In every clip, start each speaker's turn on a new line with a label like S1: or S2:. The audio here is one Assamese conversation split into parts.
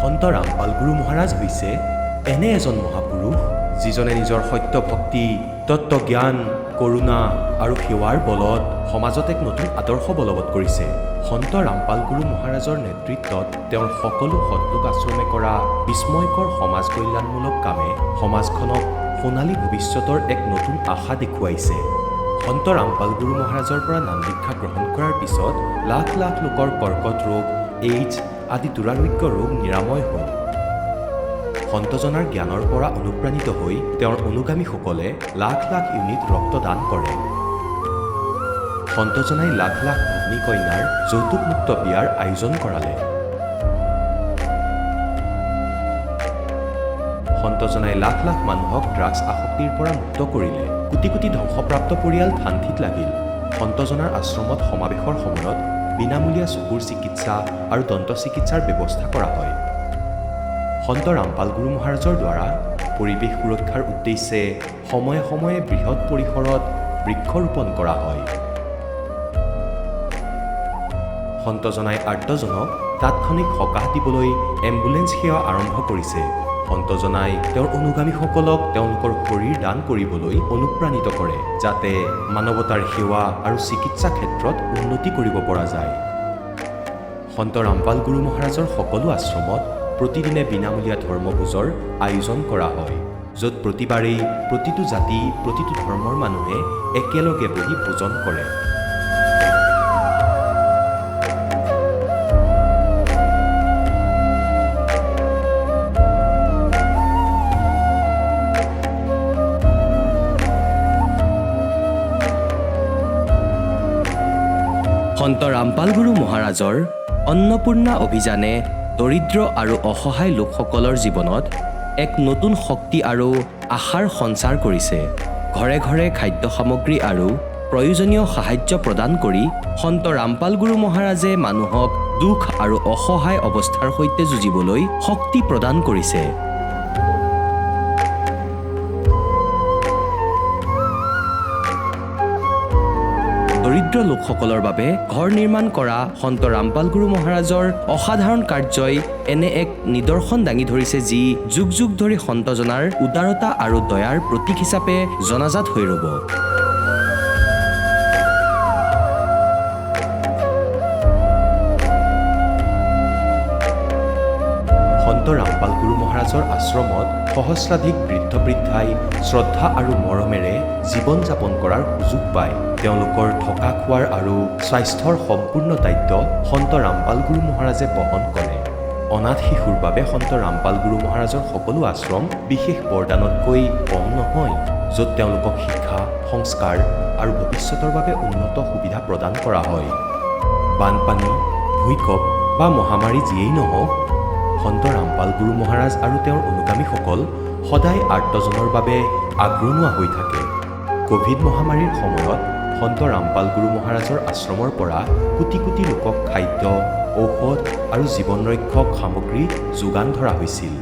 S1: সন্ত ৰামপাল গুৰু মহাৰাজ হৈছে এনে এজন মহাপুৰুষ যিজনে নিজৰ সত্য ভক্তি, তত্ত্বজ্ঞান, কৰুণা আৰু সেৱাৰ বলত সমাজত এক নতুন আদৰ্শ বলবৎ কৰিছে। সন্ত ৰামপাল গুৰু মহাৰাজৰ নেতৃত্বত তেওঁৰ সকলো সৎলোক আশ্ৰমে কৰা বিস্ময়কৰ সমাজ কল্যাণমূলক কামে সমাজখনক সোণালী ভৱিষ্যতৰ এক নতুন আশা দেখুৱাইছে। সন্ত ৰামপাল গুৰু মহাৰাজৰ পৰা নাম দীক্ষা গ্ৰহণ কৰাৰ পিছত লাখ লাখ লোকৰ কৰ্কট ৰোগ, এইডছ আদি দুৰাৰোগ্য ৰোগ নিৰাময় হ'ল। সন্তজনাৰ জ্ঞানৰ পৰা অনুপ্ৰাণিত হৈ তেওঁৰ অনুগামীসকলে লাখ লাখ ইউনিট ৰক্তদান কৰে। সন্তজনাই লাখ লাখ ভগ্নী কন্যাৰ যৌতুকমুক্ত বিয়াৰ আয়োজন কৰালে। সন্তজনাই লাখ লাখ মানুহক ড্ৰাগছ আসক্তিৰ পৰা মুক্ত কৰিলে। কোটি কোটি ধ্বংসপ্ৰাপ্ত পৰিয়াল শান্তিত লাগিল। সন্তজনাৰ আশ্ৰমত সমাৱেশৰ সময়ত বিনামূলীয়া চকুৰ চিকিৎসা আৰু দন্ত চিকিৎসাৰ ব্যৱস্থা কৰা হয়। সন্ত ৰামপাল গুৰু মহাৰাজৰ দ্বাৰা পৰিৱেশ সুৰক্ষাৰ উদ্দেশ্যে সময়ে সময়ে বৃহৎ পৰিসৰত বৃক্ষৰোপণ কৰা হয়। সন্তজনাই আৰ্তজনক তাৎক্ষণিক সকাহ দিবলৈ এম্বুলেন্স সেৱা আৰম্ভ কৰিছে। সন্তজনাই তেওঁৰ অনুগামীসকলক তেওঁলোকৰ শৰীৰ দান কৰিবলৈ অনুপ্ৰাণিত কৰে, যাতে মানৱতাৰ সেৱা আৰু চিকিৎসা ক্ষেত্ৰত উন্নতি কৰিব পৰা যায়। সন্ত ৰামপাল গুৰু মহাৰাজৰ সকলো আশ্ৰমত প্ৰতিদিনে বিনামূলীয়া ধৰ্মভোজৰ আয়োজন কৰা হয়, য'ত প্ৰতিবাৰেই প্ৰতিটো জাতি, প্ৰতিটো ধৰ্মৰ মানুহে একেলগে বহি ভোজন কৰে। সন্ত ৰামপাল গুৰু মহাৰাজৰ অন্নপূৰ্ণা অভিযানে দৰিদ্ৰ আৰু অসহায় লোকসকলৰ জীৱনত এক নতুন শক্তি আৰু আশাৰ সঞ্চাৰ কৰিছে। ঘৰে ঘৰে খাদ্য সামগ্ৰী আৰু প্ৰয়োজনীয় সাহায্য প্ৰদান কৰি সন্ত ৰামপাল গুৰু মহাৰাজে মানুহক দুখ আৰু অসহায় অৱস্থাৰ সৈতে যুঁজিবলৈ শক্তি প্ৰদান কৰিছে। দৰিদ্ৰ লোকসকলৰ বাবে ঘৰ নিৰ্মাণ কৰা সন্ত ৰামপাল গুৰু মহাৰাজৰ অসাধাৰণ কাৰ্যই এনে এক নিদৰ্শন দাঙি ধৰিছে, যি যুগ যুগ ধৰি সন্তজনাৰ উদাৰতা আৰু দয়াৰ প্ৰতীক হিচাপে জনাজাত হৈ ৰ'ব। সন্ত ৰামপাল গুৰু মহাৰাজৰ আশ্ৰমত সহস্ৰাধিক বৃদ্ধ বৃদ্ধাই শ্ৰদ্ধা আৰু মৰমেৰে জীৱন যাপন কৰাৰ সুযোগ পায়। তেওঁলোকৰ থকা খোৱাৰ আৰু স্বাস্থ্যৰ সম্পূৰ্ণ দায়িত্ব সন্ত ৰামপাল গুৰু মহাৰাজে বহন কৰে। অনাথ শিশুৰ বাবে সন্ত ৰামপাল গুৰু মহাৰাজৰ সকলো আশ্ৰম বিশেষ বৰদানতকৈ কম নহয়, য'ত তেওঁলোকক শিক্ষা, সংস্কাৰ আৰু ভৱিষ্যতৰ বাবে উন্নত সুবিধা প্ৰদান কৰা হয়। বানপানী, ভূঁইকঁপ বা মহামাৰী যিয়েই নহওক, সন্ত ৰামপাল গুৰু মহাৰাজ আৰু তেওঁৰ অনুগামীসকল সদায় আৰ্তজনৰ বাবে আগৰণুৱা হৈ থাকে। ক'ভিড মহামাৰীৰ সময়ত সন্ত ৰামপাল গুৰু মহাৰাজৰ আশ্ৰমৰ পৰা কোটি কোটি লোকক খাদ্য, ঔষধ আৰু জীৱন ৰক্ষক সামগ্ৰী যোগান ধৰা হৈছিল।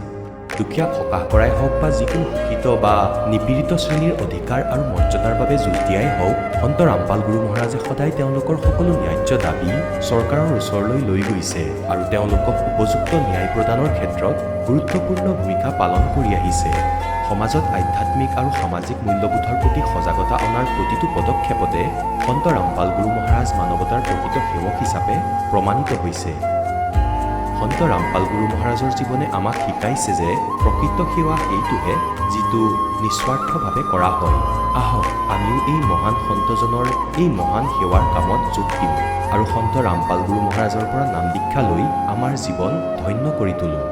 S1: দুখীয়াক সকাহ কৰাই হওক বা যিকোনো শোষিত বা নিপীড়িত শ্ৰেণীৰ অধিকাৰ আৰু মৰ্যাদাৰ বাবে যুঁজ দিয়াই হওক, সন্ত ৰামপাল গুৰু মহাৰাজে সদায় তেওঁলোকৰ সকলো ন্যায্য দাবী চৰকাৰৰ ওচৰলৈ লৈ গৈছে আৰু তেওঁলোকক উপযুক্ত ন্যায় প্ৰদানৰ ক্ষেত্ৰত গুৰুত্বপূৰ্ণ ভূমিকা পালন কৰি আহিছে। সমাজত আধ্যাত্মিক আৰু সামাজিক মূল্যবোধৰ প্ৰতি সজাগতা অনাৰ প্ৰতিটো পদক্ষেপতে সন্ত ৰামপাল গুৰু মহাৰাজ মানৱতাৰ প্ৰকৃত সেৱক হিচাপে প্ৰমাণিত হৈছে। সন্ত ৰামপাল গুৰু মহাৰাজৰ জীৱনে আমাক শিকাইছে যে প্ৰকৃত সেৱা সেইটোহে যিটো নিস্বাৰ্থভাৱে কৰা হয়। আহক আমিও এই মহান সন্তজনৰ এই মহান সেৱাৰ কামত যোগ দিওঁ আৰু সন্ত ৰামপাল গুৰু মহাৰাজৰ পৰা নাম দীক্ষা লৈ আমাৰ জীৱন ধন্য কৰি তোলোঁ।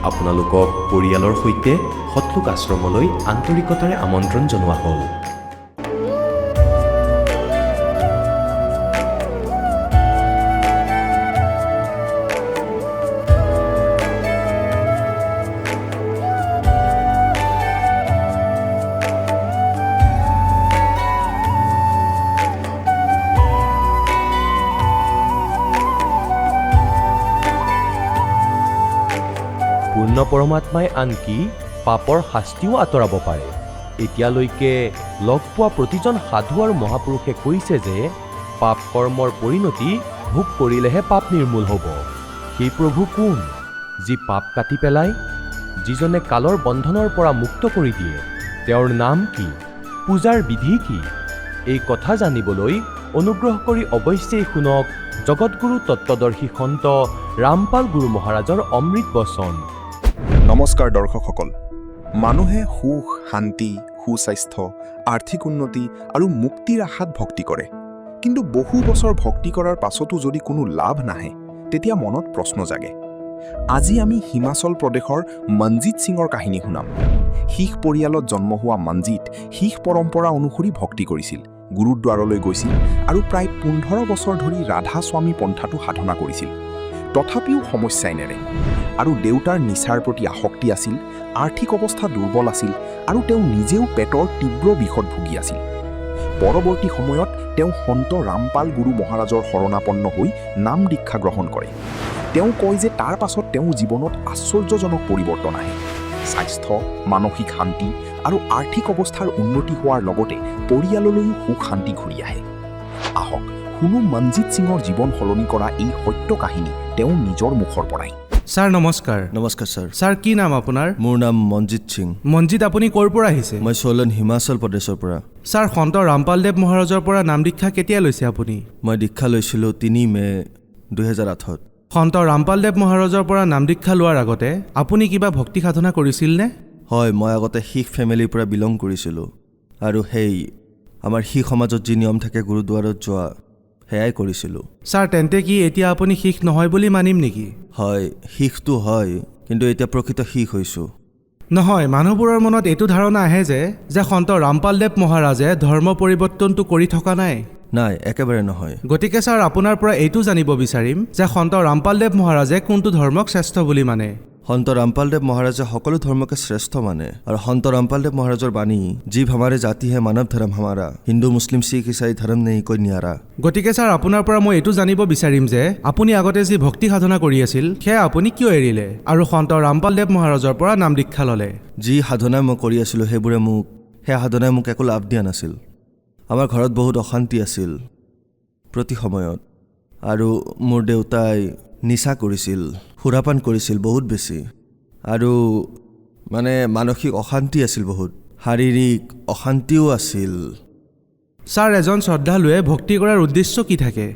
S1: আপোনালোকক পৰিয়ালৰ সৈতে সৎলোক আশ্ৰমলৈ আন্তৰিকতাৰে আমন্ত্ৰণ জনোৱা হ'ল। পূৰ্ণ পৰমাত্মাই আনকি পাপৰ শাস্তিও আঁতৰাব পাৰে। এতিয়ালৈকে লগ পোৱা প্ৰতিজন সাধু আৰু মহাপুৰুষে কৈছে যে পাপ কৰ্মৰ পৰিণতি ভোগ কৰিলেহে পাপ নিৰ্মূল হ'ব। সেই প্ৰভু কোন, যি পাপ কাটি পেলায়, যিজনে কালৰ বন্ধনৰ পৰা মুক্ত কৰি দিয়ে? তেওঁৰ নাম কি? পূজাৰ বিধি কি? এই কথা জানিবলৈ অনুগ্ৰহ কৰি অৱশ্যেই শুনক জগতগুৰু তত্ত্বদৰ্শী সন্ত ৰামপাল গুৰু মহাৰাজৰ অমৃত বচন।
S2: নমস্কাৰ দৰ্শকসকল। মানুহে সুখ, শান্তি, সুস্বাস্থ্য, আৰ্থিক উন্নতি আৰু মুক্তিৰ আশাত ভক্তি কৰে। কিন্তু বহু বছৰ ভক্তি কৰাৰ পাছতো যদি কোনো লাভ নাহে, তেতিয়া মনত প্ৰশ্ন জাগে। আজি আমি হিমাচল প্ৰদেশৰ মনজিত সিঙৰ কাহিনী শুনাম। শিখ পৰিয়ালত জন্ম হোৱা মনজিত শিখ পৰম্পৰা অনুসৰি ভক্তি কৰিছিল, গুৰুদ্বাৰলৈ গৈছিল আৰু প্ৰায় 15 বছৰ ধৰি ৰাধা স্বামী পন্থাটো সাধনা কৰিছিল। তথাপিও সমস্যাই নেৰে আৰু দেউতাৰ নিচাৰ প্ৰতি আসক্তি আছিল, আৰ্থিক অৱস্থা দুৰ্বল আছিল আৰু তেওঁ নিজেও পেটৰ তীব্ৰ বিষত ভুগি আছিল। পৰৱৰ্তী সময়ত তেওঁ সন্ত ৰামপাল গুৰু মহাৰাজৰ শৰণাপন্ন হৈ নাম দীক্ষা গ্ৰহণ কৰে। তেওঁ কয় যে তাৰ পাছত তেওঁৰ জীৱনত আশ্চৰ্যজনক পৰিৱৰ্তন আহে। স্বাস্থ্য, মানসিক শান্তি আৰু আৰ্থিক অৱস্থাৰ উন্নতি হোৱাৰ লগতে পৰিয়াললৈও সুখ শান্তি ঘূৰি আহে। আহক শুনো মনজিত সিঙৰ জীৱন সলনি কৰা এই সত্য কাহিনী তেওঁ নিজৰ মুখৰ পৰাই।
S3: ছাৰ নমস্কাৰ।
S4: নমস্কাৰ ছাৰ।
S3: ছাৰ কি নাম আপোনাৰ?
S4: মোৰ নাম মনজিত সিং।
S3: মনজিত, আপুনি ক'ৰ পৰা আহিছে?
S4: মই সোলন হিমাচল প্ৰদেশৰ পৰা।
S3: ছাৰ, সন্ত ৰামপালদেৱ মহাৰাজৰ পৰা নাম দীক্ষা কেতিয়া লৈছে আপুনি?
S4: মই দীক্ষা লৈছিলোঁ 3 মে 2008।
S3: সন্ত ৰামপালদেৱ মহাৰাজৰ পৰা নাম দীক্ষা লোৱাৰ আগতে আপুনি কিবা ভক্তি সাধনা কৰিছিল নে?
S4: হয়, মই আগতে শিখ ফেমিলিৰ পৰা বিলং কৰিছিলোঁ আৰু সেই আমাৰ শিখ সমাজত যি নিয়ম থাকে গুৰুদ্বাৰত যোৱা, সেয়াই কৰিছিলোঁ।
S3: ছাৰ, তেন্তে কি এতিয়া আপুনি শিখ নহয় বুলি মানিম নেকি?
S4: হয়, শিখটো হয়, কিন্তু এতিয়া প্ৰকৃত শিখ হৈছোঁ।
S3: নহয়, মানুহবোৰৰ মনত এইটো ধাৰণা আহে যে সন্ত ৰামপালদেৱ মহাৰাজে ধৰ্ম পৰিৱৰ্তনটো কৰি থকা নাই।
S4: নাই, একেবাৰে নহয়।
S3: গতিকে ছাৰ, আপোনাৰ পৰা এইটো জানিব বিচাৰিম যে সন্ত ৰামপালদেৱ মহাৰাজে কোনটো ধৰ্মক শ্ৰেষ্ঠ বুলি মানে?
S4: সন্ত ৰামপালদেৱ মহাৰাজে সকলো ধৰ্মকে শ্ৰেষ্ঠ মানে আৰু সন্ত ৰামপালদেৱ মহাৰাজৰ বাণী, জীৱ হামাৰে জাতি হে মানৱ ধৰ্ম হামাৰা, হিন্দু মুছলিম শিখ ইছাই ধৰ্ম নেই কৈ নিয়াৰা।
S3: গতিকে ছাৰ, আপোনাৰ পৰা মই এইটো জানিব বিচাৰিম যে আপুনি আগতে যি ভক্তি সাধনা কৰি আছিল সেয়া আপুনি কিয় এৰিলে আৰু সন্ত ৰামপালদেৱ মহাৰাজৰ পৰা নাম দীক্ষা ল'লে?
S4: যি সাধনা মই কৰি আছিলোঁ সেই সাধনাই মোক একো লাভ দিয়া নাছিল। আমাৰ ঘৰত বহুত অশান্তি আছিল প্ৰতি সময়ত, আৰু মোৰ দেউতাই নিচা কৰিছিল, সুৰাপান কৰিছিল বহুত বেছি, আৰু মানসিক অশান্তি আছিল, বহুত শাৰীৰিক অশান্তিও আছিল।
S3: ছাৰ, এজন শ্ৰদ্ধালুৱে ভক্তি কৰাৰ উদ্দেশ্য কি থাকে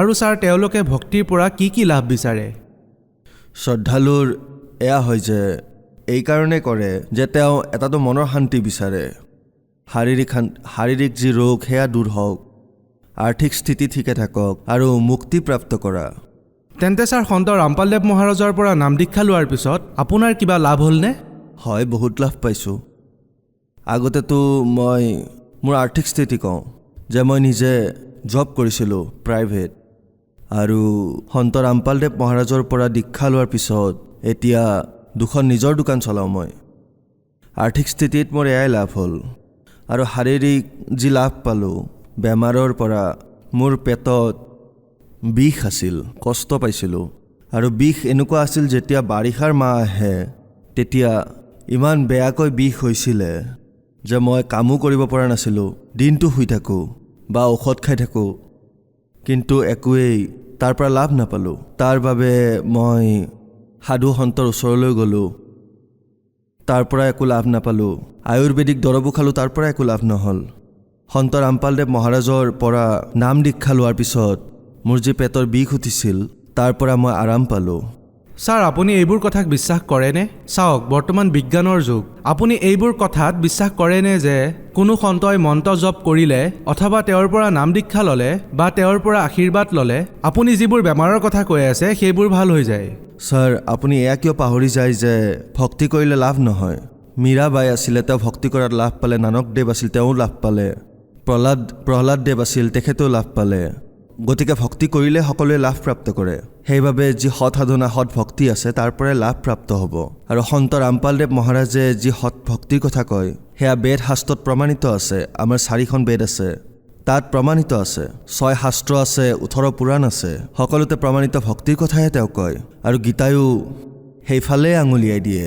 S3: আৰু ছাৰ, তেওঁলোকে ভক্তিৰ পৰা কি কি লাভ বিচাৰে?
S4: শ্ৰদ্ধালুৰ এয়া হয় যে এইকাৰণে কৰে যে তেওঁ এটাতো মনৰ শান্তি বিচাৰে, শাৰীৰিক যি ৰোগ সেয়া দূৰ হওক, আৰ্থিক স্থিতি ঠিকে থাকক আৰু মুক্তি প্ৰাপ্ত কৰা।
S3: তেন্তে ছাৰ, সন্ত ৰামপালদেৱ মহাৰাজৰ পৰা নাম দীক্ষা লোৱাৰ পিছত আপোনাৰ কিবা লাভ হ'লনে?
S4: হয়, বহুত লাভ পাইছোঁ। আগতেতো মই মোৰ আৰ্থিক স্থিতি কওঁ যে মই নিজে জব কৰিছিলোঁ প্ৰাইভেট, আৰু সন্ত ৰামপালদেৱ মহাৰাজৰ পৰা দীক্ষা লোৱাৰ পিছত এতিয়া 2খন নিজৰ দোকান চলাওঁ মই। আৰ্থিক স্থিতিত মোৰ এয়াই লাভ হ'ল, আৰু শাৰীৰিক যি লাভ পালোঁ, বেমাৰৰ পৰা মোৰ পেটত বিষ আছিল, কষ্ট পাইছিলোঁ, আৰু বিষ এনেকুৱা আছিল যেতিয়া বাৰিষাৰ মাহ আহে তেতিয়া ইমান বেয়াকৈ বিষ হৈছিলে যে মই কামো কৰিব পৰা নাছিলোঁ, দিনটো শুই থাকোঁ বা ঔষধ খাই থাকোঁ, কিন্তু একোৱেই তাৰ পৰা লাভ নাপালোঁ। তাৰ বাবে মই সাধু সন্তৰ ওচৰলৈ গ'লোঁ, তাৰ পৰা একো লাভ নাপালোঁ। আয়ুৰ্বেদিক দৰৱো খালোঁ, তাৰ পৰা একো লাভ নহ'ল। সন্ত ৰামপালদেৱ মহাৰাজৰ পৰা নাম দীক্ষা লোৱাৰ পিছত মোৰ যি পেটৰ বিষ উঠিছিল তাৰ পৰা মই আৰাম পালোঁ।
S3: ছাৰ, আপুনি এইবোৰ কথাক বিশ্বাস কৰেনে? চাওক, বৰ্তমান বিজ্ঞানৰ যুগ। আপুনি এইবোৰ কথাত বিশ্বাস কৰেনে যে কোনো সন্তই মন্ত্ৰ জপ কৰিলে অথবা তেওঁৰ পৰা নাম দীক্ষা ল'লে বা তেওঁৰ পৰা আশীৰ্বাদ ল'লে আপুনি যিবোৰ বেমাৰৰ কথা কৈ আছে সেইবোৰ ভাল হৈ যায়?
S4: ছাৰ, আপুনি এয়া কিয় পাহৰি যায় যে ভক্তি কৰিলে লাভ নহয়? মীৰাবাই আছিলে, তেওঁ ভক্তি কৰাত লাভ পালে। নানকদেৱ আছিল, তেওঁ লাভ পালে। প্ৰহ্লাদদেৱ আছিল, তেখেতেও লাভ পালে। গতিকে ভক্তি কৰিলে সকলোৱে লাভ প্ৰাপ্ত কৰে। সেইবাবে যি সৎ সাধনা, সৎ ভক্তি আছে তাৰ পৰাই লাভ প্ৰাপ্ত হ'ব। আৰু সন্ত ৰামপালদেৱ মহাৰাজে যি সৎ ভক্তিৰ কথা কয় সেয়া বেদ শাস্ত্ৰত প্ৰমাণিত আছে। আমাৰ 4খন বেদ আছে, তাত প্ৰমাণিত আছে। 6 শাস্ত্ৰ আছে, 18 পুৰাণ আছে, সকলোতে প্ৰমাণিত ভক্তিৰ কথাহে তেওঁ কয়। আৰু গীতায়ো সেইফালে আঙুলিয়াই দিয়ে।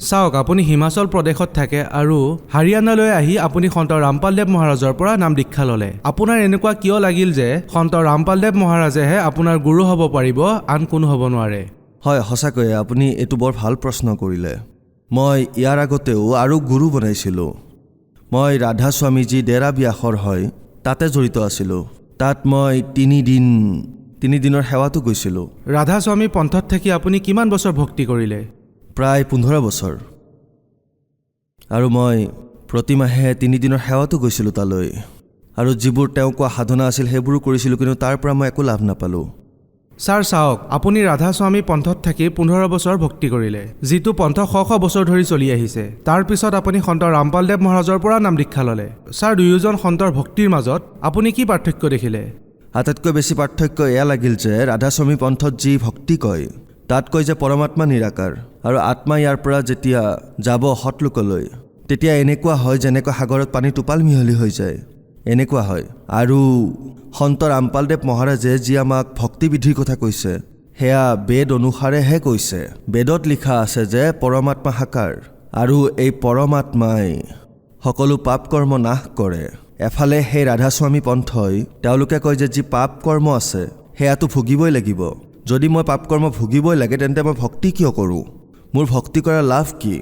S3: চাওক, আপুনি হিমাচল প্ৰদেশত থাকে আৰু হাৰিয়ানালৈ আহি আপুনি সন্ত ৰামপালদেৱ মহাৰাজৰ পৰা নাম দীক্ষা ল'লে। আপোনাৰ এনেকুৱা কিয় লাগিল যে সন্ত ৰামপালদেৱ মহাৰাজেহে আপোনাৰ গুৰু হ'ব পাৰিব, আন কোনো হ'ব নোৱাৰে?
S4: হয়, সঁচাকৈয়ে আপুনি এইটো বৰ ভাল প্ৰশ্ন কৰিলে। মই ইয়াৰ আগতেও আৰু গুৰু বনাইছিলোঁ। মই ৰাধা স্বামীজী ডেৰা ব্যাসৰ হয় তাতে জড়িত আছিলোঁ। তাত মই তিনিদিনৰ সেৱাতো গৈছিলোঁ।
S3: ৰাধা স্বামী পন্থত থাকি আপুনি কিমান বছৰ ভক্তি কৰিলে?
S4: প্ৰায় 15 বছৰ। আৰু মই প্ৰতিমাহে 3 দিনৰ সেৱাতো গৈছিলোঁ তালৈ। আৰু যিবোৰ তেওঁ কোৱা সাধনা আছিল সেইবোৰো কৰিছিলোঁ, কিন্তু তাৰ পৰা মই একো লাভ নাপালোঁ।
S3: ছাৰ চাওক, আপুনি ৰাধা স্বামী পন্থত থাকি 15 বছৰ ভক্তি কৰিলে, যিটো পন্থ শ বছৰ ধৰি চলি আহিছে। তাৰ পিছত আপুনি সন্ত ৰামপালদেৱ মহাৰাজৰ পৰা নাম দীক্ষা ল'লে। ছাৰ, দুয়োজন সন্তৰ ভক্তিৰ মাজত আপুনি কি পাৰ্থক্য দেখিলে?
S4: আটাইতকৈ বেছি পাৰ্থক্য এয়া লাগিল যে ৰাধাস্বামী পন্থত যি ভক্তি কয় তাত কয় যে পৰমাত্মা নিৰাকাৰ, আৰু আত্মা ইয়াৰ পৰা যেতিয়া যাব সৎলোকলৈ তেতিয়া এনেকুৱা হয় যেনেকৈ সাগৰত পানী টোপাল মিহলি হৈ যায়, এনেকুৱা হয়। আৰু সন্ত ৰামপালদেৱ মহাৰাজে যি আমাক ভক্তিবিধিৰ কথা কৈছে সেয়া বেদ অনুসাৰেহে কৈছে। বেদত লিখা আছে যে পৰমাত্মা সাকাৰ, আৰু এই পৰমাত্মাই সকলো পাপ কৰ্ম নাশ কৰে। এফালে সেই ৰাধাস্বামী পন্থই তেওঁলোকে কয় যে যি পাপ কৰ্ম আছে সেয়াটো ভুগিবই লাগিব। যদি মই পাপ কৰ্ম ভুগিবই লাগে তেন্তে মই ভক্তি কিয় কৰোঁ? মোৰ ভক্তি কৰাৰ লাভ কি?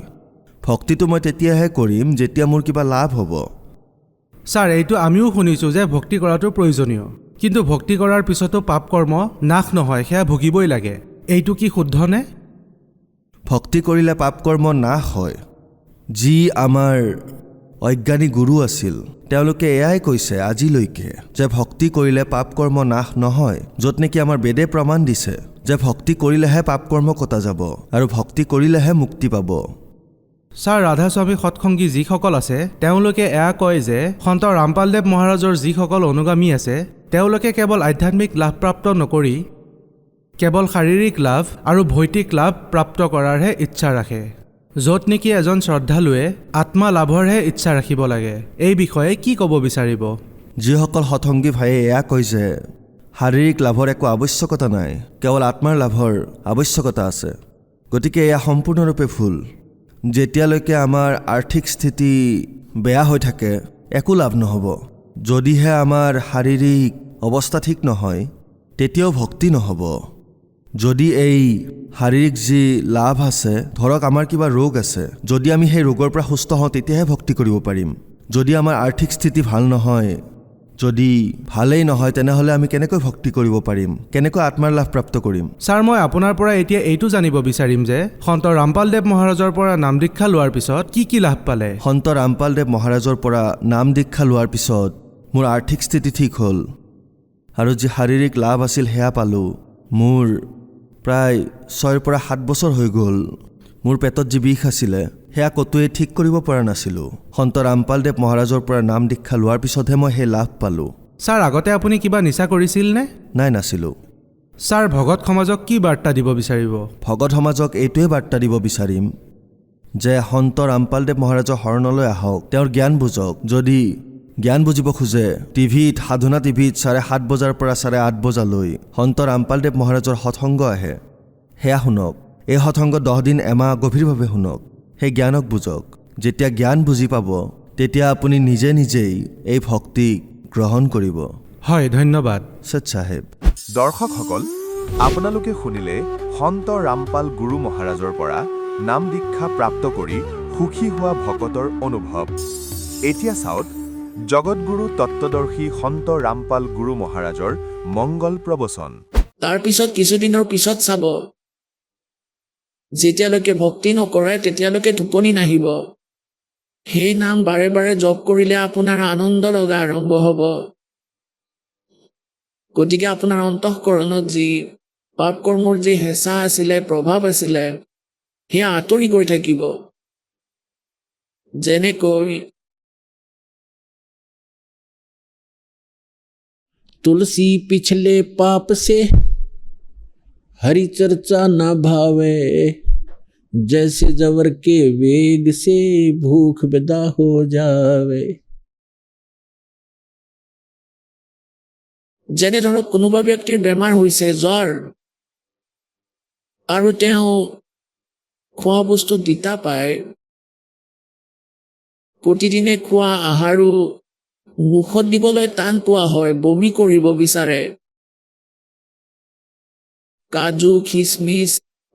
S4: ভক্তিটো মই তেতিয়াহে কৰিম যেতিয়া মোৰ কিবা লাভ হ'ব।
S3: ছাৰ, এইটো আমিও শুনিছোঁ যে ভক্তি কৰাটো প্ৰয়োজনীয়, কিন্তু ভক্তি কৰাৰ পিছতো পাপ কৰ্ম নাশ নহয়, সেয়া ভুগিবই লাগে। এইটো কি শুদ্ধনে?
S4: ভক্তি কৰিলে পাপ কৰ্ম নাশ হয়। যি আমাৰ অজ্ঞানী গুৰু আছিল তেওঁলোকে এয়াই কৈছে আজিলৈকে যে ভক্তি কৰিলে পাপ কৰ্ম নাশ নহয়, য'ত নেকি আমাৰ বেদে প্ৰমাণ দিছে যে ভক্তি কৰিলেহে পাপ কৰ্ম কটা যাব আৰু ভক্তি কৰিলেহে মুক্তি পাব।
S3: ছাৰ, ৰাধাস্বামী সৎসংগী যিসকল আছে তেওঁলোকে এয়া কয় যে সন্ত ৰামপালদেৱ মহাৰাজৰ যিসকল অনুগামী আছে তেওঁলোকে কেৱল আধ্যাত্মিক লাভ প্ৰাপ্ত নকৰি কেৱল শাৰীৰিক লাভ আৰু ভৌতিক লাভ প্ৰাপ্ত কৰাৰহে ইচ্ছা ৰাখে, য'ত নেকি এজন শ্ৰদ্ধালুৱে আত্মা লাভৰহে ইচ্ছা ৰাখিব লাগে। এই বিষয়ে কি ক'ব বিচাৰিব?
S4: যিসকল সৎসংগী ভাইয়ে এয়া কয় যে শাৰীৰিক লাভৰ একো আৱশ্যকতা নাই, কেৱল আত্মাৰ লাভৰ আৱশ্যকতা আছে, গতিকে এয়া সম্পূৰ্ণৰূপে ভুল। যেতিয়ালৈকে আমাৰ আৰ্থিক স্থিতি বেয়া হৈ থাকে একো লাভ নহ'ব। যদিহে আমাৰ শাৰীৰিক অৱস্থা ঠিক নহয় তেতিয়াও ভক্তি নহ'ব। যদি এই শাৰীৰিক যি লাভ আছে, ধৰক আমাৰ কিবা ৰোগ আছে, যদি আমি সেই ৰোগৰ পৰা সুস্থ হওঁ তেতিয়াহে ভক্তি কৰিব পাৰিম। যদি আমাৰ আৰ্থিক স্থিতি ভাল নহয়, যদি ভালেই নহয়, তেনেহ'লে আমি কেনেকৈ ভক্তি কৰিব পাৰিম? কেনেকৈ আত্মাৰ লাভ প্ৰাপ্ত কৰিম?
S3: ছাৰ, মই আপোনাৰ পৰা এতিয়া এইটো জানিব বিচাৰিম যে সন্ত ৰামপালদেৱ মহাৰাজৰ পৰা নাম দীক্ষা লোৱাৰ পিছত কি লাভ পালে?
S4: সন্ত ৰামপালদেৱ মহাৰাজৰ পৰা নাম দীক্ষা লোৱাৰ পিছত মোৰ আৰ্থিক স্থিতি ঠিক হ'ল আৰু যি শাৰীৰিক লাভ আছিল সেয়া পালোঁ। মোৰ প্ৰায় 6 পৰা 7 বছৰ হৈ গ'ল মোৰ পেটত যি বিষ আছিলে সেয়া ক'তোৱে ঠিক কৰিব পৰা নাছিলোঁ। সন্ত ৰামপালদেৱ মহাৰাজৰ পৰা নাম দীক্ষা লোৱাৰ পিছতহে মই সেই লাভ পালোঁ।
S3: ছাৰ, আগতে আপুনি কিবা নিচা কৰিছিল নে?
S4: নাই, নাছিলোঁ।
S3: ছাৰ, ভগত সমাজক কি বাৰ্তা দিব বিচাৰিব?
S4: ভগত সমাজক এইটোৱে বাৰ্তা দিব বিচাৰিম যে সন্ত ৰামপালদেৱ মহাৰাজৰ শৰণলৈ আহক, তেওঁৰ জ্ঞান বুজক। যদি জ্ঞান বুজিব খোজে টিভিত সাধনা টিভিত 7:30 বজাৰ পৰা 8:30 বজালৈ সন্ত ৰামপালদেৱ মহাৰাজৰ সৎসংগ আহে, সেয়া শুনক। এই সৎসংগ 10 দিন এমাহ গভীৰভাৱে শুনক, সেই জ্ঞানক বুজক। যেতিয়া জ্ঞান বুজি পাব তেতিয়া আপুনি নিজেই এই ভক্তি গ্ৰহণ কৰিব।
S3: হয়, ধন্যবাদ।
S4: সৎ চাহেব।
S2: দৰ্শকসকল, আপোনালোকে শুনিলে সন্ত ৰামপাল গুৰু মহাৰাজৰ পৰা নাম দীক্ষা প্ৰাপ্ত কৰি সুখী হোৱা ভকতৰ অনুভৱ। এতিয়া চাওক জগতগুৰু তত্ত্বদৰ্শী সন্ত ৰামপাল গুৰু মহাৰাজৰ মংগল প্ৰবচন।
S5: তাৰপিছত কিছুদিনৰ পিছত চাব, যেতিয়ালৈকে ভক্তি নকৰে তেতিয়ালৈকে টোপনি নাহিব। সেই নাম বাৰে বাৰে জপ কৰিলে আপোনাৰ আনন্দ লগা আৰম্ভ হ'ব। গতিকে আপোনাৰ অন্তঃকৰণত যি পাপ কৰ্মৰ যি হেঁচা আছিলে, প্ৰভাৱ আছিলে, সেয়া আঁতৰি গৈ থাকিব। যেনেকৈ तुलसी पिछले पाप से हरि चर्चा न भावे, जैसे जवर के वेग से भूख बेदा हो जावे। যেনে ধৰক কোনোবা ব্যক্তিৰ বেমাৰ হৈছে, জ্বৰ, আৰু তেওঁ খোৱা বস্তু তিতা পায়। প্ৰতিদিনে খোৱা আহাৰো মুখত দিবলৈ টান পোৱা হয়, বমি কৰিব বিচাৰে। কাজু, খিচমিচ,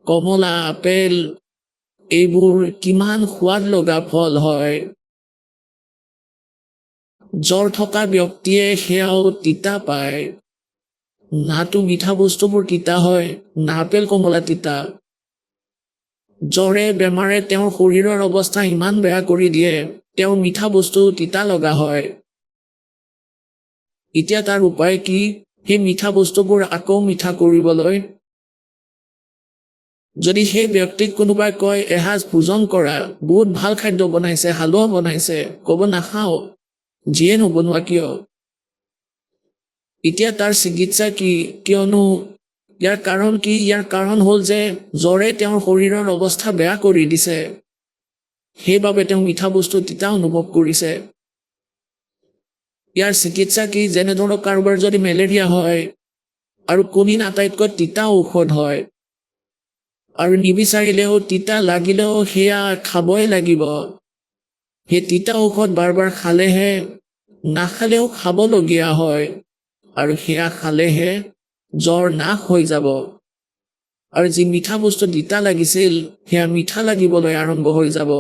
S5: কমলা, আপেল এইবোৰ কিমান সোৱাদ লগা ফল হয়। জ্বৰ থকা ব্যক্তিয়ে সেয়াও তিতা পায়। নাতো মিঠা বস্তুবোৰ তিতা হয়, না আপেল কমলা তিতা। জ্বৰে বেমাৰে তেওঁৰ শৰীৰৰ অৱস্থা ইমান বেয়া কৰি দিয়ে, তেওঁৰ মিঠা বস্তু তিতা লগা হয়। এতিয়া তাৰ উপায় কি? সেই মিঠা বস্তুবোৰ আকৌ মিঠা কৰিবলৈ? যদি সেই ব্যক্তিক কোনোবাই কয় এসাঁজ ভোজন কৰা, বহুত ভাল খাদ্য বনাইছে, হালোৱা বনাইছে, ক'ব নাখাওঁ, যিয়ে নবনোৱা কিয়। এতিয়া তাৰ চিকিৎসা কি? কিয়নো ইয়াৰ কাৰণ কি? ইয়াৰ কাৰণ হ'ল যে জ্বৰে তেওঁৰ শৰীৰৰ অৱস্থা বেয়া কৰি দিছে। সেইবাবে তেওঁ মিঠা বস্তু তিতা অনুভৱ কৰিছে। ইয়াৰ চিকিৎসা কি? যেনে ধৰক কাৰোবাৰ যদি মেলেৰিয়া হয় আৰু কণিন আটাইতকৈ তিতা ঔষধ হয়, আৰু নিবিচাৰিলেও তিতা লাগিলেও সেয়া খাবই লাগিব। সেই তিতা ঔষধ বাৰ বাৰ খালেহে, নাখালেও খাবলগীয়া হয়, আৰু সেয়া খালেহে জ্বৰ নাশ হৈ যাব। আৰু যি মিঠা বস্তু তিতা লাগিছিল সেয়া মিঠা লাগিবলৈ আৰম্ভ হৈ যাব।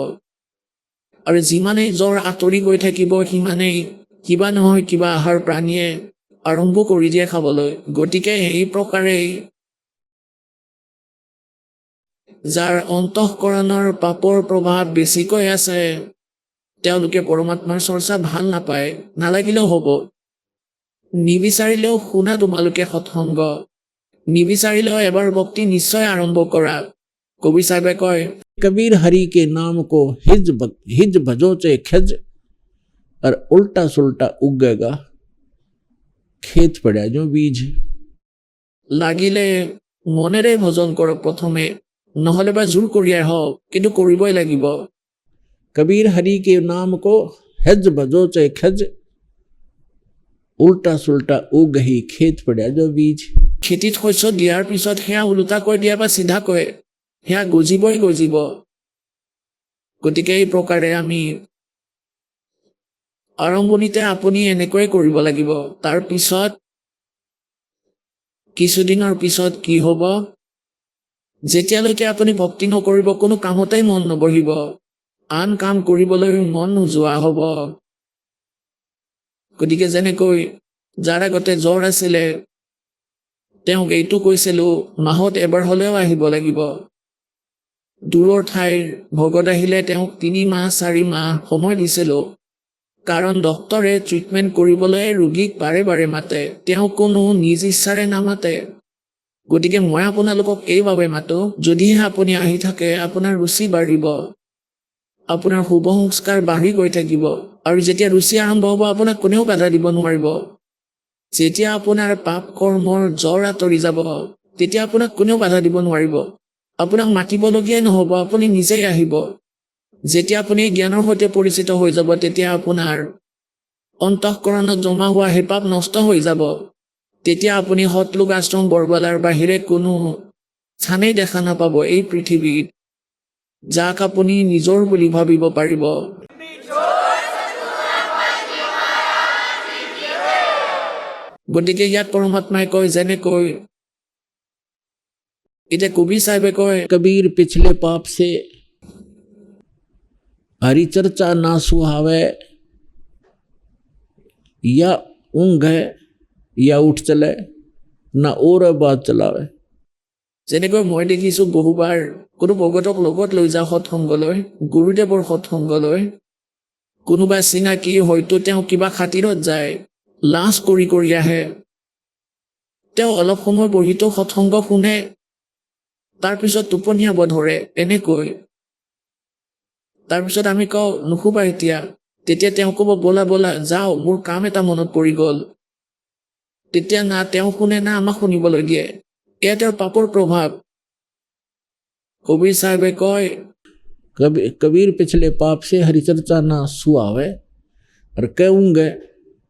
S5: আৰু যিমানেই জ্বৰ আঁতৰি গৈ থাকিব সিমানেই কিবা নহয় কিবা আহাৰ প্ৰাণীয়ে আৰম্ভ কৰি দিয়ে খাবলৈ। গতিকে এই প্ৰকাৰেই যাৰ অন্তঃকৰণৰ পাপৰ প্ৰভাৱ বেছিকৈ আছে তেওঁলোকে পৰমাত্মাৰ চৰ্চা ভাল নাপায়, নালাগিলেও হ'ব। নিবিচাৰিলেও শুনা তোমালোকে সৎসংগ, নিবিচাৰিলেও এবাৰ ভক্তি নিশ্চয় আৰম্ভ কৰা। কবি চাহেবে কয়,
S6: कबीर हरि के नाम को हिज भजो चे खज और उल्टा सुल्टा उगेगा खेत पड़ा जो बीज।
S5: লাগিলে মনেৰে ভজন কৰক প্ৰথমে, নহ'লে বা জোৰ কৰিয়াই হওক, কিন্তু কৰিবই লাগিব।
S6: कबीर हरि के नाम को हिज भजो चे खज उल्टा सुल्टा उग ही खेत पड़ा जो बीज।
S5: খেতিত শস্য দিয়াৰ পিছত সেয়া ওলোটাকৈ দিয়া বা চিধাকৈ সেয়া গজিবই গজিব। গতিকে এই প্ৰকাৰে আমি আৰম্ভণিতে আপুনি এনেকৈ কৰিব লাগিব। তাৰ পিছত কিছুদিনৰ পিছত কি হ'ব? যেতিয়ালৈকে আপুনি ভক্তি নকৰিব কোনো কামতেই মন নবহিব, আন কাম কৰিবলৈ মন নোযোৱা হ'ব। গতিকে যেনেকৈ যাৰ আগতে জ্বৰ আছিলে তেওঁক এইটো কৈছিলোঁ মাহত এবাৰ হ'লেও আহিব লাগিব। দূৰৰ ঠাইৰ ভকত আহিলে তেওঁক 3 মাহ 4 মাহ সময় দিছিলোঁ। কাৰণ ডক্তৰে ট্ৰিটমেণ্ট কৰিবলৈ ৰোগীক বাৰে বাৰে মাতে, তেওঁ কোনো নিজ ইচ্ছাৰে নামাতে। গতিকে মই আপোনালোকক এইবাবে মাতো, যদিহে আপুনি আহি থাকে আপোনাৰ ৰুচি বাঢ়িব, আপোনাৰ শুভ সংস্কাৰ বাঢ়ি গৈ থাকিব। আৰু যেতিয়া ৰুচি আৰম্ভ হ'ব আপোনাক কোনেও বাধা দিব নোৱাৰিব। যেতিয়া আপোনাৰ পাপ কৰ্মৰ জ্বৰ আঁতৰি যাব তেতিয়া আপোনাক কোনেও বাধা দিব নোৱাৰিব। আপোনাক মাতিবলগীয়াই নহ'ব, আপুনি নিজেই আহিব। যেতিয়া আপুনি জ্ঞানৰ সৈতে পৰিচিত হৈ যাব তেতিয়া আপোনাৰ অন্তঃকৰণত জমা হোৱা সেই পাপ নষ্ট হৈ যাব। তেতিয়া আপুনি সৎলোক আশ্ৰম বৰবালাৰ বাহিৰে কোনো স্থানেই দেখা নাপাব এই পৃথিৱীত যাক আপুনি নিজৰ বুলি ভাবিব পাৰিব। গতিকে ইয়াত পৰমাত্মাই কয় যেনেকৈ এতিয়া কবি চাহেবে কয়,
S6: कबीर पिछले पाप से हरि चर्चा ना सुहावे, या ऊँघे या उठ चले ना और बात चलावे।
S5: যেনেকৈ মই দেখিছোঁ বহুবাৰ কোনো ভকতক লগত লৈ যাওঁ সৎসংগলৈ, গুৰুদেৱৰ সৎসংগলৈ, কোনোবা চিনাকি হয়তো তেওঁ কিবা খাতিৰত যায়, লাজ কৰি কৰি আহে। তেওঁ অলপ সময় বহিতো সৎসংগ শুনে, তাৰপিছত টোপনিয়াব ধৰে এনেকৈ। তাৰপিছত আমি কওঁ নুশুবা এতিয়া, তেতিয়া তেওঁ ক'ব ব'লা ব'লা যাওঁ, মোৰ কাম এটা মনত পৰি গ'ল। তেতিয়া না তেওঁ শুনে না আমাক শুনিবলৈ দিয়ে। এয়া তেওঁৰ পাপৰ প্ৰভাৱ। কবিৰ চাহেবে কয়,
S6: कबीर पिछले पाप से हरि चर्चा ना सुहावे, और कह ऊँघे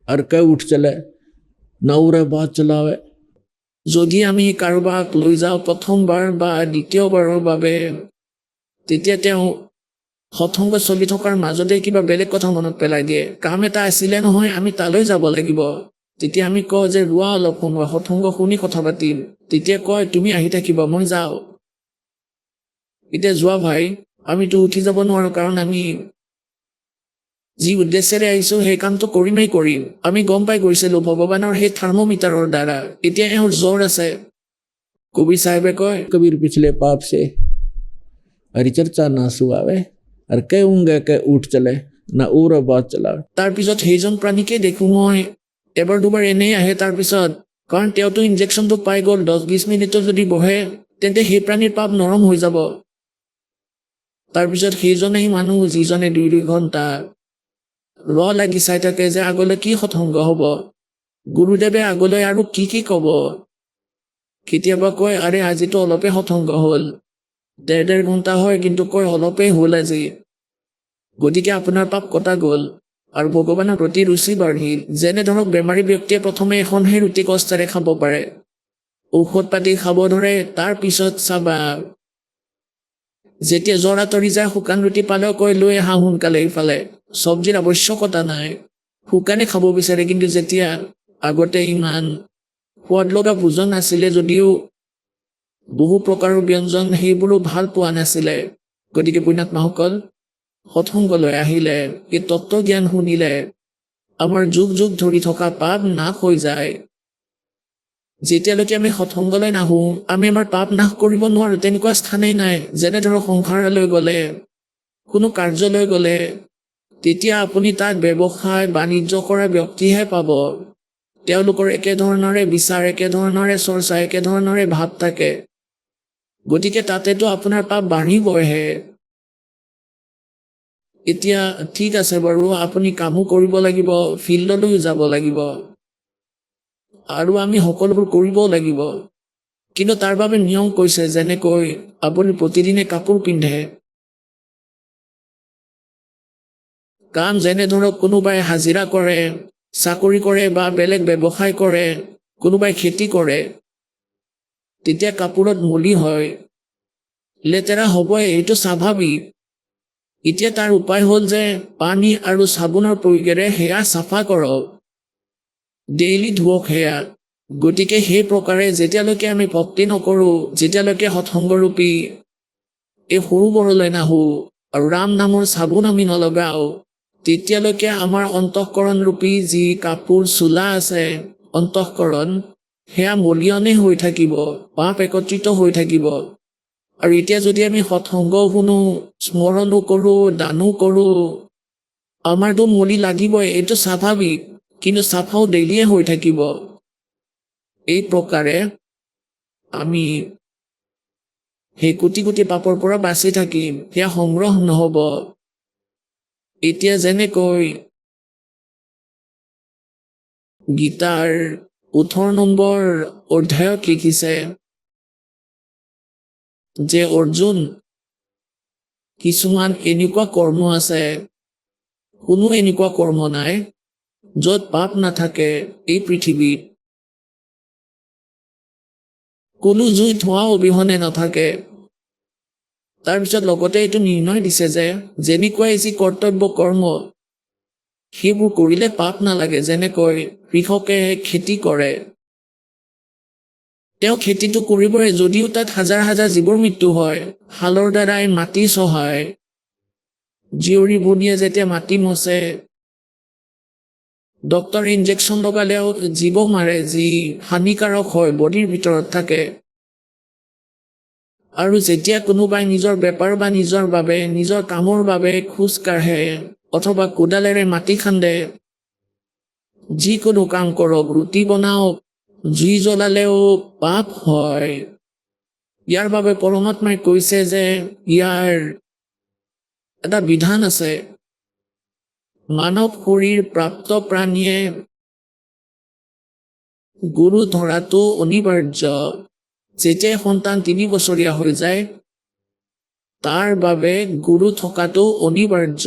S6: और कह उठ चले ना और बात चलावे।
S5: যদি আমি কাৰোবাক লৈ যাওঁ প্ৰথমবাৰ বা দ্বিতীয়বাৰৰ বাবে তেতিয়া তেওঁ সৎসংগ চলি থকাৰ মাজতে কিবা বেলেগ কথা মনত পেলাই দিয়ে। কাম এটা আছিলে নহয়, আমি তালৈ যাব লাগিব। তেতিয়া আমি কওঁ যে ৰোৱা অলপ সময়, সৎসংগ শুনি কথা পাতিম। তেতিয়া কয় তুমি আহি থাকিবা, মই যাওঁ। এতিয়া যোৱা ভাই, আমিতো উঠি যাব নোৱাৰো, কাৰণ আমি যি উদ্দেশ্যেৰে আহিছো সেই কামটো কৰিমেই কৰিম। আমি গম পাই গৈছিলো ভগৱানৰ সেই থাৰ্মোমিটাৰৰ দ্বাৰা। এতিয়া এওঁৰ জ্বৰ আছে। কবিৰ চাহেবে কয়
S6: कबीर पिछले पाप से हरिचर्चा ना सुआवे और कहूंगे के उठ चले ना और बात चलावे।
S5: তাৰপিছত সেইজন প্ৰাণীকে দেখো মই এবাৰ দুবাৰ এনেই আহে। তাৰপিছত কাৰণ তেওঁতো ইনজেকশ্যনটো পাই গ'ল, 10-20 মিনিটত যদি বহে তেন্তে সেই প্ৰাণীৰ পাপ নৰম হৈ যাব। তাৰপিছত সেইজনেই মানুহ যিজনে 2 ঘণ্টা লাগি চাই থাকে যে আগলৈ কি সৎসংগ হ'ব, গুৰুদেৱে আগলৈ আৰু কি কি ক'ব। কেতিয়াবা কয় আৰে আজিতো অলপে সৎসংগ হ'ল, 1.5 ঘণ্টা হয়, কিন্তু কয় অলপেই হ'ল আজি, গতিকে আপোনাৰ পাপ কটা গ'ল আৰু ভগৱানৰ প্ৰতি ৰুচি বাঢ়িল। যেনে ধৰক বেমাৰী ব্যক্তিয়ে প্ৰথমে এখনহে ৰুটি কষ্টেৰে খাব পাৰে, ঔষধ পাতি খাব ধৰে, তাৰ পিছত চাবা যেতিয়া জ্বৰ আঁতৰি যায় শুকান ৰুটি পালেও কয় লৈ আহা সোনকালে ইফালে, চব্জিৰ আৱশ্যকতা নাই, শুকানে খাব বিচাৰে। কিন্তু যেতিয়া আগতে ইমান সোৱাদ লগা ভোজন আছিলে যদিও বহু প্ৰকাৰৰ ব্যঞ্জন, সেইবোৰো ভাল পোৱা নাছিলে। গতিকে পুণ্যাত্মাসকল সৎসংগলৈ আহিলে, এই তত্ত্বজ্ঞান শুনিলে আমাৰ যুগ যুগ ধৰি থকা পাপ নাশ হৈ যায়। যেতিয়ালৈকে আমি সৎসংগলৈ নাহো আমি আমাৰ পাপ নাশ কৰিব নোৱাৰো। তেনেকুৱা স্থানেই নাই। যেনে ধৰক সংসাৰলৈ গ'লে, কোনো কাৰ্যলৈ গ'লে, তেতিয়া আপুনি তাত ব্যৱসায় বাণিজ্য কৰা ব্যক্তিহে পাব। তেওঁলোকৰ একেধৰণৰে বিচাৰ, একেধৰণৰে চৰ্চা, একেধৰণৰে ভাৱ থাকে। গতিকে তাতেতো আপোনাৰ পাপ বাঢ়িবহে। এতিয়া ঠিক আছে বাৰু, আপুনি কামো কৰিব লাগিব, ফিল্ডলৈও যাব লাগিব আৰু আমি সকলোবোৰ কৰিবও লাগিব, কিন্তু তাৰ বাবে নিয়ম কৈছে। যেনেকৈ আপুনি প্ৰতিদিনে কাপোৰ পিন্ধে, কাম যেনে ধৰক কোনোবাই হাজিৰা কৰে, চাকৰি কৰে বা বেলেগ ব্যৱসায় কৰে, কোনোবাই খেতি কৰে, তেতিয়া কাপোৰত মলি হয়, লেতেৰা হ'বই, এইটো স্বাভাৱিক। এতিয়া তাৰ উপায় হ'ল যে পানী আৰু চাবোনৰ প্ৰয়োগেৰে সেয়া চাফা কৰক, ডেইলি ধুৱক সেয়া। গতিকে সেই প্ৰকাৰে যেতিয়ালৈকে আমি ভক্তি নকৰোঁ, যেতিয়ালৈকে সৎসংগৰূপী এই সৰোবৰলৈ নাহোঁ আৰু ৰাম নামৰ চাবোন আমি নলগাওঁ, তেতিয়ালৈকে আমাৰ অন্তঃকৰণৰূপী যি কাপোৰ চোলা আছে, অন্তঃকৰণ, সেয়া মলিয়নে হৈ থাকিব, পাপ একত্ৰিত হৈ থাকিব। আৰু এতিয়া যদি আমি সৎসংগ শুনো, স্মৰণো কৰোঁ, দানো কৰোঁ, আমাৰতো মলি লাগিবই, এইটো স্বাভাৱিক, কিন্তু চাফাও ডেইলিয়ে হৈ থাকিব। এই প্ৰকাৰে আমি সেই কোটি কোটি পাপৰ পৰা বাচি থাকিম, সেয়া সংগ্ৰহ নহ'ব। এতিয়া যেনেকৈ গীতাৰ 18 নম্বৰ অধ্যায়ত লিখিছে যে অৰ্জুন, কিছুমান এনেকুৱা কৰ্ম আছে, কোনো এনেকুৱা কৰ্ম নাই য'ত পাপ নাথাকে এই পৃথিৱীত, কোনো জুই ধোঁৱা অবিহনে নাথাকে। তাৰপিছত লগতে এইটো নিৰ্ণয় দিছে যে যেনেকুৱাই যি কৰ্তব্য কৰ্ম সেইবোৰ কৰিলে পাপ নালাগে। যেনেকৈ কৃষকে খেতি কৰে, তেওঁ খেতিটো কৰিবই, যদিও তাত হাজাৰ হাজাৰ জীৱৰ মৃত্যু হয়, হালৰ দ্বাৰাই মাটি চহায়, জীয়ৰী ভনীয়ে যেতিয়া মাটি মচে, ডক্তৰ ইনজেকশ্যন লগালেও জীৱ মাৰে, যি হানিকাৰক হয়, বডিৰ ভিতৰত থাকে। আৰু যেতিয়া কোনোবাই নিজৰ বেপাৰ বা নিজৰ বাবে, নিজৰ কামৰ বাবে খোজ কাঢ়ে অথবা কোদালেৰে মাটি খান্দে, যিকোনো কাম কৰক, ৰুটি বনাওক, জুই জ্বলালেও পাপ হয়। ইয়াৰ বাবে পৰমাত্মাই কৈছে যে ইয়াৰ এটা বিধান আছে। মানৱ শৰীৰ প্ৰাপ্ত প্ৰাণীয়ে গুৰু ধৰাটো অনিবাৰ্য। যেতিয়াই সন্তান 3 বছৰীয়া হৈ যায়, তাৰ বাবে গুৰু থকাটো অনিবাৰ্য।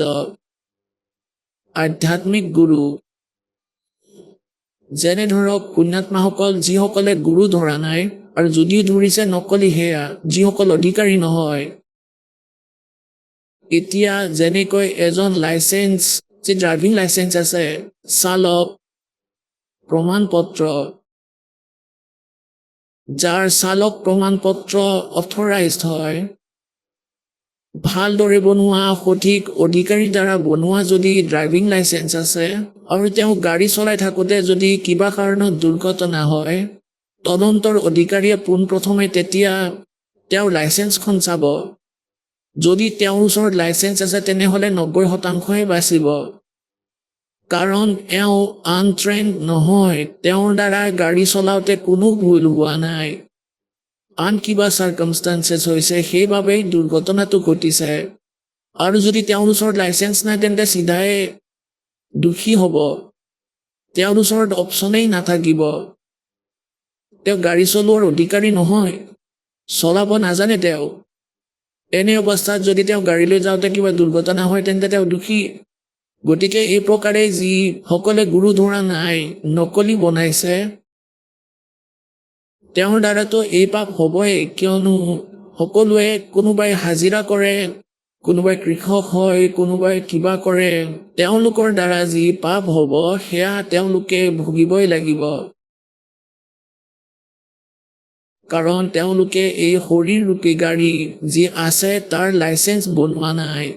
S5: আধ্যাত্মিক গুৰু, যেনে ধৰক পুণ্যাত্মাসকল, যিসকলে গুৰু ধৰা নাই আৰু যদিও ধৰিছে নকলি সেয়া, যিসকল অধিকাৰী নহয়, এতিয়া যেনেকৈ এজন লাইচেন্স যে ড্ৰাইভিং লাইচেন্স আছে চালক প্ৰমাণপত্ৰ যাৰ চালক প্ৰমাণপত্ৰ অথৰাইজড হয় ভালদৰে বনোৱা সঠিক অধিকাৰীৰ দ্বাৰা বনোৱা যদি ড্ৰাইভিং লাইচেন্স আছে আৰু তেওঁ গাড়ী চলাই থাকোঁতে যদি কিবা কাৰণত দুৰ্ঘটনা হয় তদন্তৰ অধিকাৰীয়ে পোনপ্ৰথমে তেতিয়া তেওঁৰ লাইচেন্সখন চাব যদি তেওঁৰ ওচৰত লাইচেন্স আছে তেনেহ'লে 90% বাচিব কাৰণ এওঁ আনট্ৰেইনড নহয় তেওঁৰ দ্বাৰা গাড়ী চলাওঁতে কোনো ভুল হোৱা নাই আন কিবা চাৰ্কামষ্টান্সেছ হৈছে সেইবাবেই দুৰ্ঘটনাটো ঘটিছে আৰু যদি তেওঁৰ ওচৰত লাইচেন্স নাই তেন্তে চিধাই দোষী হ'ব তেওঁৰ ওচৰত অপশ্যনেই নাথাকিব তেওঁ গাড়ী চলোৱাৰ অধিকাৰী নহয় চলাব নাজানে তেওঁ এনে অৱস্থাত যদি তেওঁ গাড়ী লৈ যাওঁতে কিবা দুৰ্ঘটনা হয় তেন্তে তেওঁ দোষী গতিকে এই প্ৰকাৰে যিসকলে গুৰু ধৰা নাই নকলি বনাইছে তেওঁৰ দ্বাৰাতো এই পাপ হ'বই কিয়নো সকলোৱে কোনোবাই হাজিৰা কৰে কোনোবাই কৃষক হয় কোনোবাই কিবা কৰে তেওঁলোকৰ দ্বাৰা যি পাপ হ'ব সেয়া তেওঁলোকে ভুগিবই লাগিব কাৰণ তেওঁলোকে এই শৰীৰৰূপী গাড়ী যি আছে তাৰ লাইচেন্স বনোৱা নাই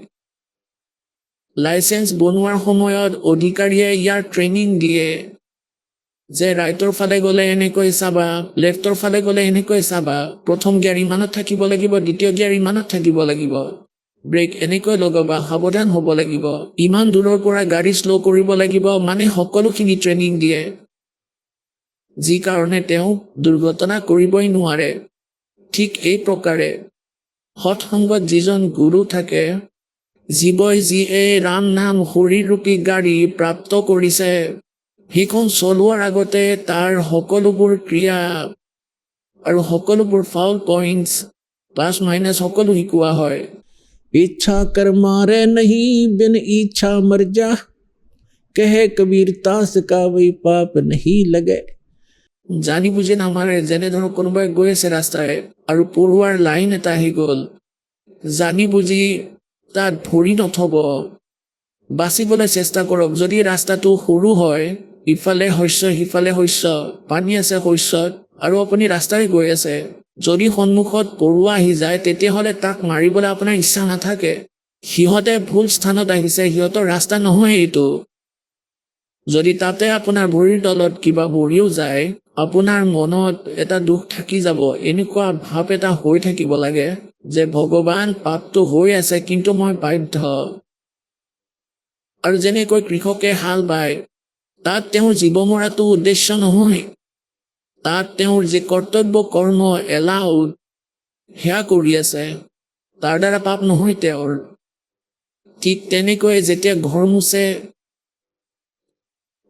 S5: লাইচেন্স বনোৱাৰ সময়ত অধিকাৰীয়ে ইয়াৰ ট্ৰেইনিং দিয়ে যে ৰাইটৰ ফালে গ'লে এনেকৈ চাবা লেফ্টৰ ফালে গ'লে এনেকৈ চাবা প্ৰথম গিয়াৰ ইমানত থাকিব লাগিব দ্বিতীয় গিয়াৰ ইমানত থাকিব লাগিব ব্ৰেক এনেকৈ লগাবা সাৱধান হ'ব লাগিব ইমান দূৰৰ পৰা গাড়ী শ্ল' কৰিব লাগিব মানে সকলোখিনি ট্ৰেইনিং দিয়ে যি কাৰণে তেওঁ দুৰ্ঘটনা কৰিবই নোৱাৰে ঠিক এই প্ৰকাৰে সৎসংগত যিজন গুৰু থাকে জীৱই যিয়ে ৰাম নাম শৰীৰৰূপী গাড়ী প্ৰাপ্ত কৰিছে সেইখন চলোৱাৰ আগতে তাৰ সকলোবোৰ ক্ৰিয়া আৰু সকলোবোৰ ফাউল পইণ্টছ প্লাছ মাইনাছ সকলো শিকোৱা হয়
S6: इच्छा कर मारे नहीं बिन इच्छा मर जा कहे कबीर तास का वही पाप नहीं लगे
S5: জানি বুজি নামাৰে যেনে ধৰক কোনোবাই গৈ আছে ৰাস্তাৰে আৰু পৰুৱাৰ লাইন এটা আহি গ'ল জানি বুজি তাত ভৰি নথব বাচিবলৈ চেষ্টা কৰক যদি ৰাস্তাটো সৰু হয় ইফালে শস্য সিফালে শস্য পানী আছে শস্যত আৰু আপুনি ৰাস্তাৰে গৈ আছে যদি সন্মুখত পৰুৱা আহি যায় তেতিয়াহ'লে তাক মাৰিবলৈ আপোনাৰ ইচ্ছা নাথাকে সিহঁতে ভুল স্থানত আহিছে সিহঁতৰ ৰাস্তা নহয় এইটো যদি তাতে আপোনাৰ ভৰিৰ তলত কিবা ভৰিও যায় আপোনাৰ মনত এটা দুখ থাকি যাব এনেকুৱা ভাৱ এটা হৈ থাকিব লাগে যে ভগৱান পাপটো হৈ আছে কিন্তু মই বাধ্য আৰু যেনেকৈ কৃষকে হাল বায় তাত তেওঁৰ জীৱ মৰাটো উদ্দেশ্য নহয় তাত তেওঁৰ যে কৰ্তব্য কৰ্ম এলাউড সেয়া কৰি আছে তাৰ দ্বাৰা পাপ নহয় তেওঁৰ ঠিক তেনেকৈ যেতিয়া ঘৰ মুছে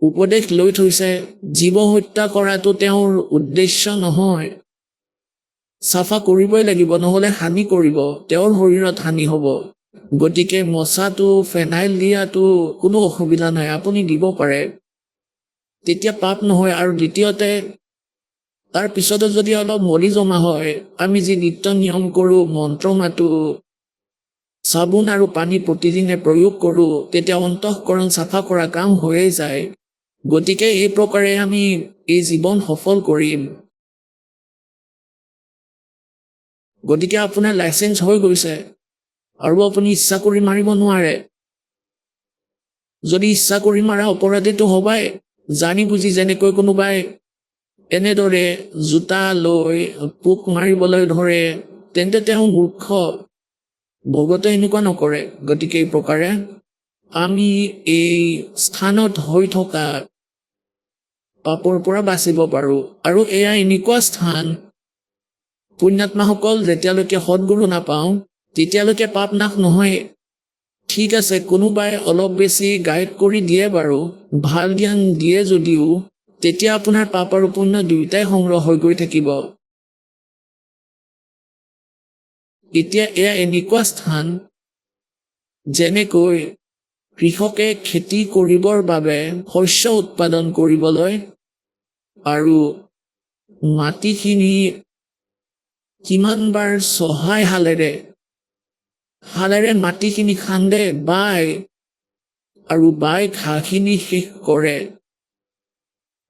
S5: উপদেশ লৈ থৈছে জীৱ হত্যা কৰাটো তেওঁৰ উদ্দেশ্য নহয় চাফা কৰিবই লাগিব নহ'লে হানি কৰিব তেওঁৰ শৰীৰত হানি হ'ব গতিকে মচাটো ফেনাইল দিয়াটো কোনো অসুবিধা নাই আপুনি দিব পাৰে তেতিয়া পাপ নহয় আৰু দ্বিতীয়তে তাৰ পিছতো যদি অলপ মলি জমা হয় আমি যি নিত্য নিয়ম কৰোঁ মন্ত্ৰ মাতোঁ চাবোন আৰু পানী প্ৰতিদিনে প্ৰয়োগ কৰোঁ তেতিয়া অন্তঃকৰণ চাফা কৰা কাম হৈয়ে যায় গতিকে এই প্ৰকাৰে আমি এই জীৱন সফল কৰিম গতিকে আপোনাৰ লাইচেন্স হৈ গৈছে আৰু আপুনি ইচ্ছা কৰি মাৰিব নোৱাৰে যদি ইচ্ছা কৰি মাৰা অপৰাধীটো হ'বাই জানি বুজি যেনেকৈ কোনোবাই এনেদৰে জোতা লৈ পোক মাৰিবলৈ ধৰে তেন্তে তেওঁ মূৰ্খ ভগতে এনেকুৱা নকৰে গতিকে এই প্ৰকাৰে আমি এই স্থানত হৈ থকা পাপৰ পৰা বাচিব পাৰোঁ আৰু এয়া এনেকুৱা স্থান পুণ্যাত্মাসকল যেতিয়ালৈকে সৎগুৰু নাপাওঁ তেতিয়ালৈকে পাপ নাশ নহয় ঠিক আছে কোনোবাই অলপ বেছি গাইড কৰি দিয়ে বাৰু ভাল জ্ঞান দিয়ে যদিও তেতিয়া আপোনাৰ পাপ আৰু পুণ্য দুয়োটাই সংগ্ৰহ হৈ গৈ থাকিব এতিয়া এয়া এনেকুৱা স্থান যেনেকৈ কৃষকে খেতি কৰিবৰ বাবে শস্য উৎপাদন কৰিবলৈ আৰু মাটিখিনি কিমানবাৰ চহাই হালেৰে হালেৰে মাটিখিনি খান্দে বাই আৰু বাই ঘাঁহখিনি শেষ কৰে।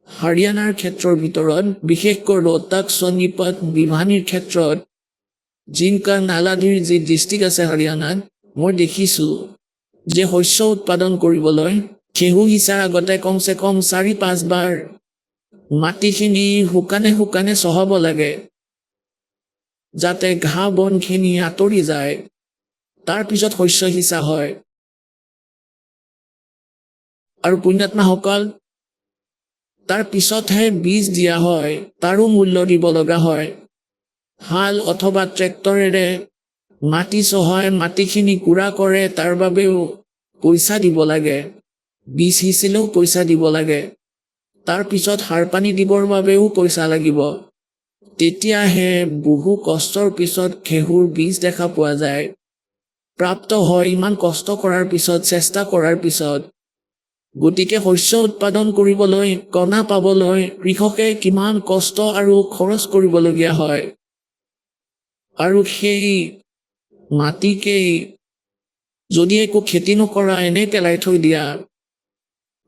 S5: হাৰিয়ানাৰ ক্ষেত্ৰৰ ভিতৰত বিশেষকৈ ৰোহতাক, সোনিপত, ভিৱানীৰ ক্ষেত্ৰত জিনকা নালাডিৰ যি ডিষ্ট্ৰিক্ট আছে হাৰিয়ানাত, মই দেখিছোঁ যে শস্য উৎপাদন কৰিবলৈ ঘেঁহু সিঁচাৰ আগতে কমচে কম 4-5 বাৰ মাটিখিনি শুকানে চহাব লাগে, যাতে ঘাঁহ বনখিনি আঁতৰি যায়। তাৰপিছত শস্য সিঁচা হয়। আৰু পুণ্যাত্মাসকল, তাৰ পিছতহে বীজ দিয়া হয়, তাৰো মূল্য দিব লগা হয়। হাল অথবা ট্ৰেক্টৰেৰে মাটি চহাই মাটিখিনি গুড়া কৰে, তাৰ বাবেও পইচা দিব লাগে। বীজ সিঁচিলেও পইচা দিব লাগে। তাৰ পিছত সাৰ পানী দিবৰ বাবেও পইচা লাগিব। তেতিয়াহে বহু কষ্টৰ পিছত ঘেঁহুৰ বীজ দেখা পোৱা যায়। প্ৰাপ্ত হয় ইমান কষ্ট কৰাৰ পিছত, চেষ্টা কৰাৰ পিছত। গতিকে শস্য উৎপাদন কৰিবলৈ, কণা পাবলৈ কৃষকে কিমান কষ্ট আৰু খৰচ কৰিবলগীয়া হয়। আৰু সেই মাটিকেই যদি একো খেতি নকৰা এনেই পেলাই থৈ দিয়া,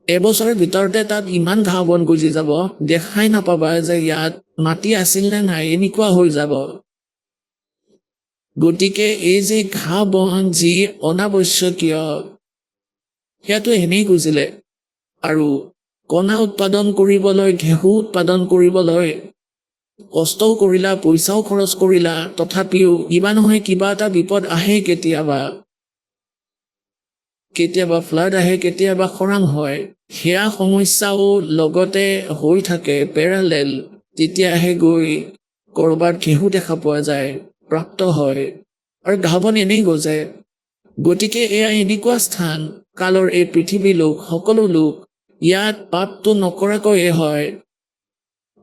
S5: এবছৰৰ ভিতৰতে তাত ইমান ঘাঁহ বন গজি যাব, দেখাই নাপাবা যে ইয়াত মাটি আছিল নে নাই, এনেকুৱা হৈ যাব। গতিকে এই যে ঘাঁহ বন যি অনাৱশ্যকীয়, সেয়াটো এনেই গুজিলে। আৰু কণা উৎপাদন কৰিবলৈ, ঘেঁহু উৎপাদন কৰিবলৈ কষ্টও কৰিলা, পইচাও খৰচ কৰিলা, তথাপিও কিবা নহয় কিবা এটা বিপদ আহে কেতিয়াবা। কেতিয়াবা ফ্লাড আহে, কেতিয়াবা খৰাং হয়। সেয়া সমস্যাও লগতে হৈ থাকে পেৰালেল। তেতিয়াহে গৈ ক'ৰবাত ঘেঁহু দেখা পোৱা যায়, প্ৰাপ্ত হয়, আৰু ঘাঁহ বন এনেই গজে। গতিকে এয়া এনেকুৱা স্থান, কালৰ এই পৃথিৱীৰ লোক, সকলো লোক ইয়াত পাপটো নকৰাকৈয়ে হয়।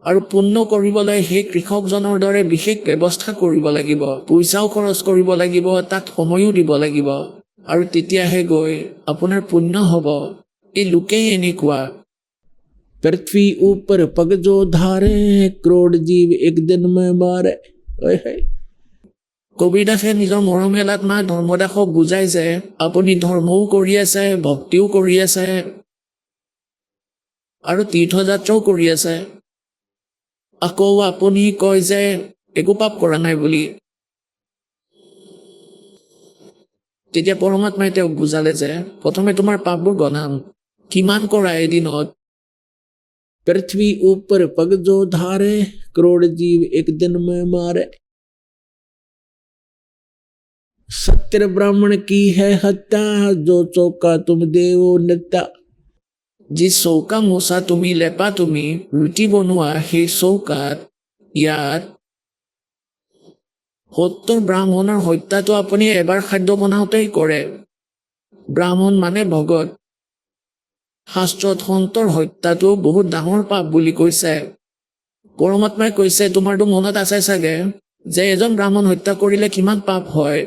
S5: আৰু পুণ্য কৰিবলৈ সেই কৃষকজনৰ দৰে বিশেষ ব্যৱস্থা কৰিব লাগিব, পইচাও খৰচ কৰিব লাগিব, তাত সময়ো দিব লাগিব, আৰু তেতিয়াহে গৈ আপোনাৰ পুণ্য হ'ব। এই লোকেই এনেকুৱা।
S6: पृथ्वी ऊपर पग जो धारे, करोड़ जीव एक दिन में मारे। ओए है।
S5: কবিৰদাসে নিজৰ মৰমেলাত মা ধৰ্মদাসক বুজাই যে আপুনি ধৰ্মও কৰি আছে, ভক্তিও কৰি আছে, আৰু তীৰ্থযাত্ৰাও কৰি আছে। আকৌ আপুনি কয় যে একো পাপ কৰা নাই বুলি। তেতিয়া পৰমাত্মাই তেওঁক বুজালে যে প্ৰথমে তোমাৰ পাপবোৰ গণাম, কিমান কৰা এদিনত।
S6: पृथ्वी ऊपर पग जो धारे, करोड़ जीव एक दिन में मारे। सत्य ब्राह्मण की है हत्या, जो चौका तुम देवो नित्या।
S5: যি চৌকা মোচা তুমি, লেপা তুমি, ৰুটি বনোৱা সেই চৌকাত, ইয়াত 70 ব্ৰাহ্মণৰ হত্যাটো আপুনি এবাৰ খাদ্য বনাওঁতেই কৰে। ব্ৰাহ্মণ মানে ভগত। শাস্ত্ৰত সন্তৰ হত্যাটো বহুত ডাঙৰ পাপ বুলি কৈছে। পৰমাত্মাই কৈছে, তোমাৰতো মনত আছে চাগে যে এজন ব্ৰাহ্মণ হত্যা কৰিলে কিমান পাপ হয়।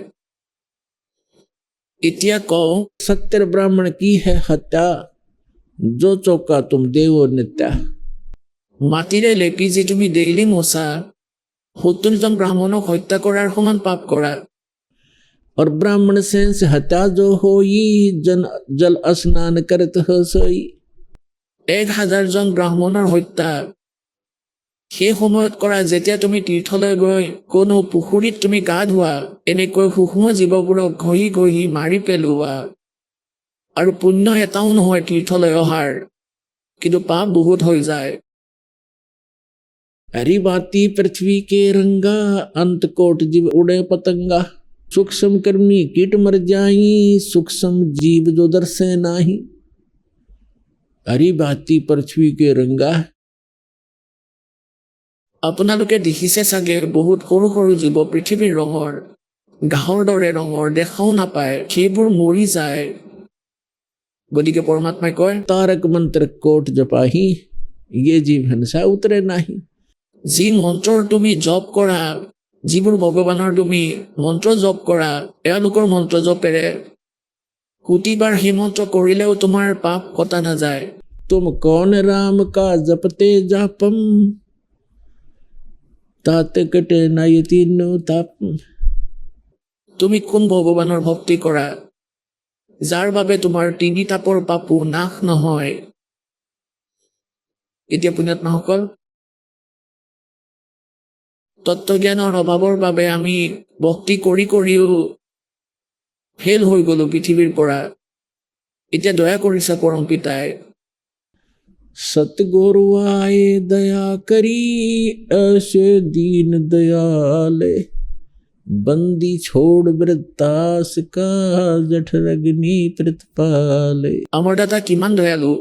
S5: এতিয়া কওঁ,
S6: सत्य ब्राह्मण की है हत्या, जो चौका तुम देवो नित्या।
S5: মাটিৰে লেপি যি তুমি ডেইলি মোচা, 70জন ব্ৰাহ্মণক হত্যা কৰাৰ সমান পাপ কৰা।
S6: और ब्राह्मण से हत्या जो होई, जल स्नान करत हो सोई।
S5: 1000জন ব্ৰাহ্মণৰ হত্যা সেই সময়ত কৰা, যেতিয়া তুমি তীৰ্থলৈ গৈ কোনো পুখুৰীত তুমি গা ধোৱা, এনেকৈ সূক্ষ্ম জীৱবোৰক ঘঁহি ঘঁহি মাৰি পেলোৱা, আৰু পুণ্য এটাও নহয় তীৰ্থলৈ অহাৰ, কিন্তু পাপ বহুত হৈ যায়।
S6: हरी बाती पृथ्वी के रंगा, अंत कोट जीव उड़े पतंगा। सूक्ष्म कर्मी कीट मर जाई, सूक्ष्म जीव जो दर्शे नाही। हरी बाती पृथ्वी के रंगा।
S5: আপোনালোকে দেখিছে চাগে বহুত সৰু সৰু জীৱ পৃথিৱীৰ ৰঙৰ, ঘাঁহৰ দৰে ৰঙৰ, দেখাও নাপায়, সেইবোৰ মৰি যায়। গতিকে পৰমাত্মাই কয়,
S6: तारक मंत्र कोट जपाही, ये जीव हंसा उतरे नाही।
S5: যি মন্ত্ৰৰ তুমি জপ কৰা, যিবোৰ ভগৱানৰ তুমি মন্ত্ৰ জপ কৰা, এওঁলোকৰ মন্ত্ৰ জপেৰে কোটিবাৰ সেই মন্ত্ৰ কৰিলেও তোমাৰ পাপ কটা নাযায়।
S6: तुम कौन राम का जपते जापम, ताते कटे नायती नो ताप।
S5: তুমি কোন ভগৱানৰ ভক্তি কৰা যাৰ বাবে তোমাৰ তিনি তাপৰ পাপো নাশ নহয়। এতিয়া পুণ্যাত্মাসকল, তত্ত্বজ্ঞানৰ অভাৱৰ বাবে আমি ভক্তি কৰিও ফেল হৈ গলো পৃথিৱীৰ পৰা। এতিয়া দয়া কৰিছে পৰম পিতাই।
S6: सतगुरु आए दया करी ऐसे दीन दयाले बंदी छोड़ वृत्तास का जठर अग्नि प्रतिपाले।
S5: আমাৰ দাদা কিমান দয়ালু।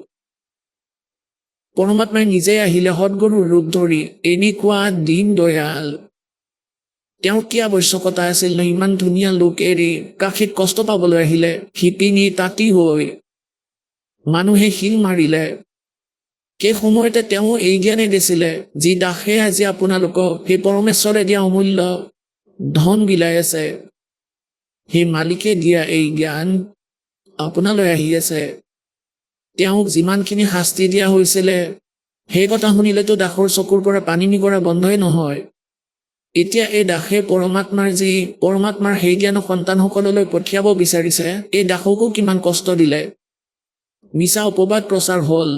S5: পৰমাত্মাই নিজে আহিলে সৎগুৰুৰ ৰূপ ধৰি, এনেকুৱা দীন দয়াল। তেওঁৰ কি আৱশ্যকতা আছিল ন ইমান ধুনীয়া লোক এৰি কাশীত কষ্ট পাবলৈ আহিলে, শিপিনী তাঁতী হৈ মানুহে শিল মাৰিলে। সেই সময়তে তেওঁ এই জ্ঞানে দিছিলে, যি দাসে আজি আপোনালোকক সেই পৰমেশ্বৰে দিয়া অমূল্য ধন বিলাই আছে, সেই মালিকে দিয়া এই জ্ঞান আপোনালৈ আহি আছে। তেওঁক যিমানখিনি শাস্তি দিয়া হৈছিলে, সেই কথা শুনিলেতো দাসৰ চকুৰ পৰা পানী নিগৰা বন্ধই নহয়। এতিয়া এই দাসে পৰমাত্মাৰ সেই জ্ঞানক সন্তানসকললৈ পঠিয়াব বিচাৰিছে, এই দাসকো কিমান কষ্ট দিলে। মিছা অপবাদ প্ৰচাৰ হ'ল,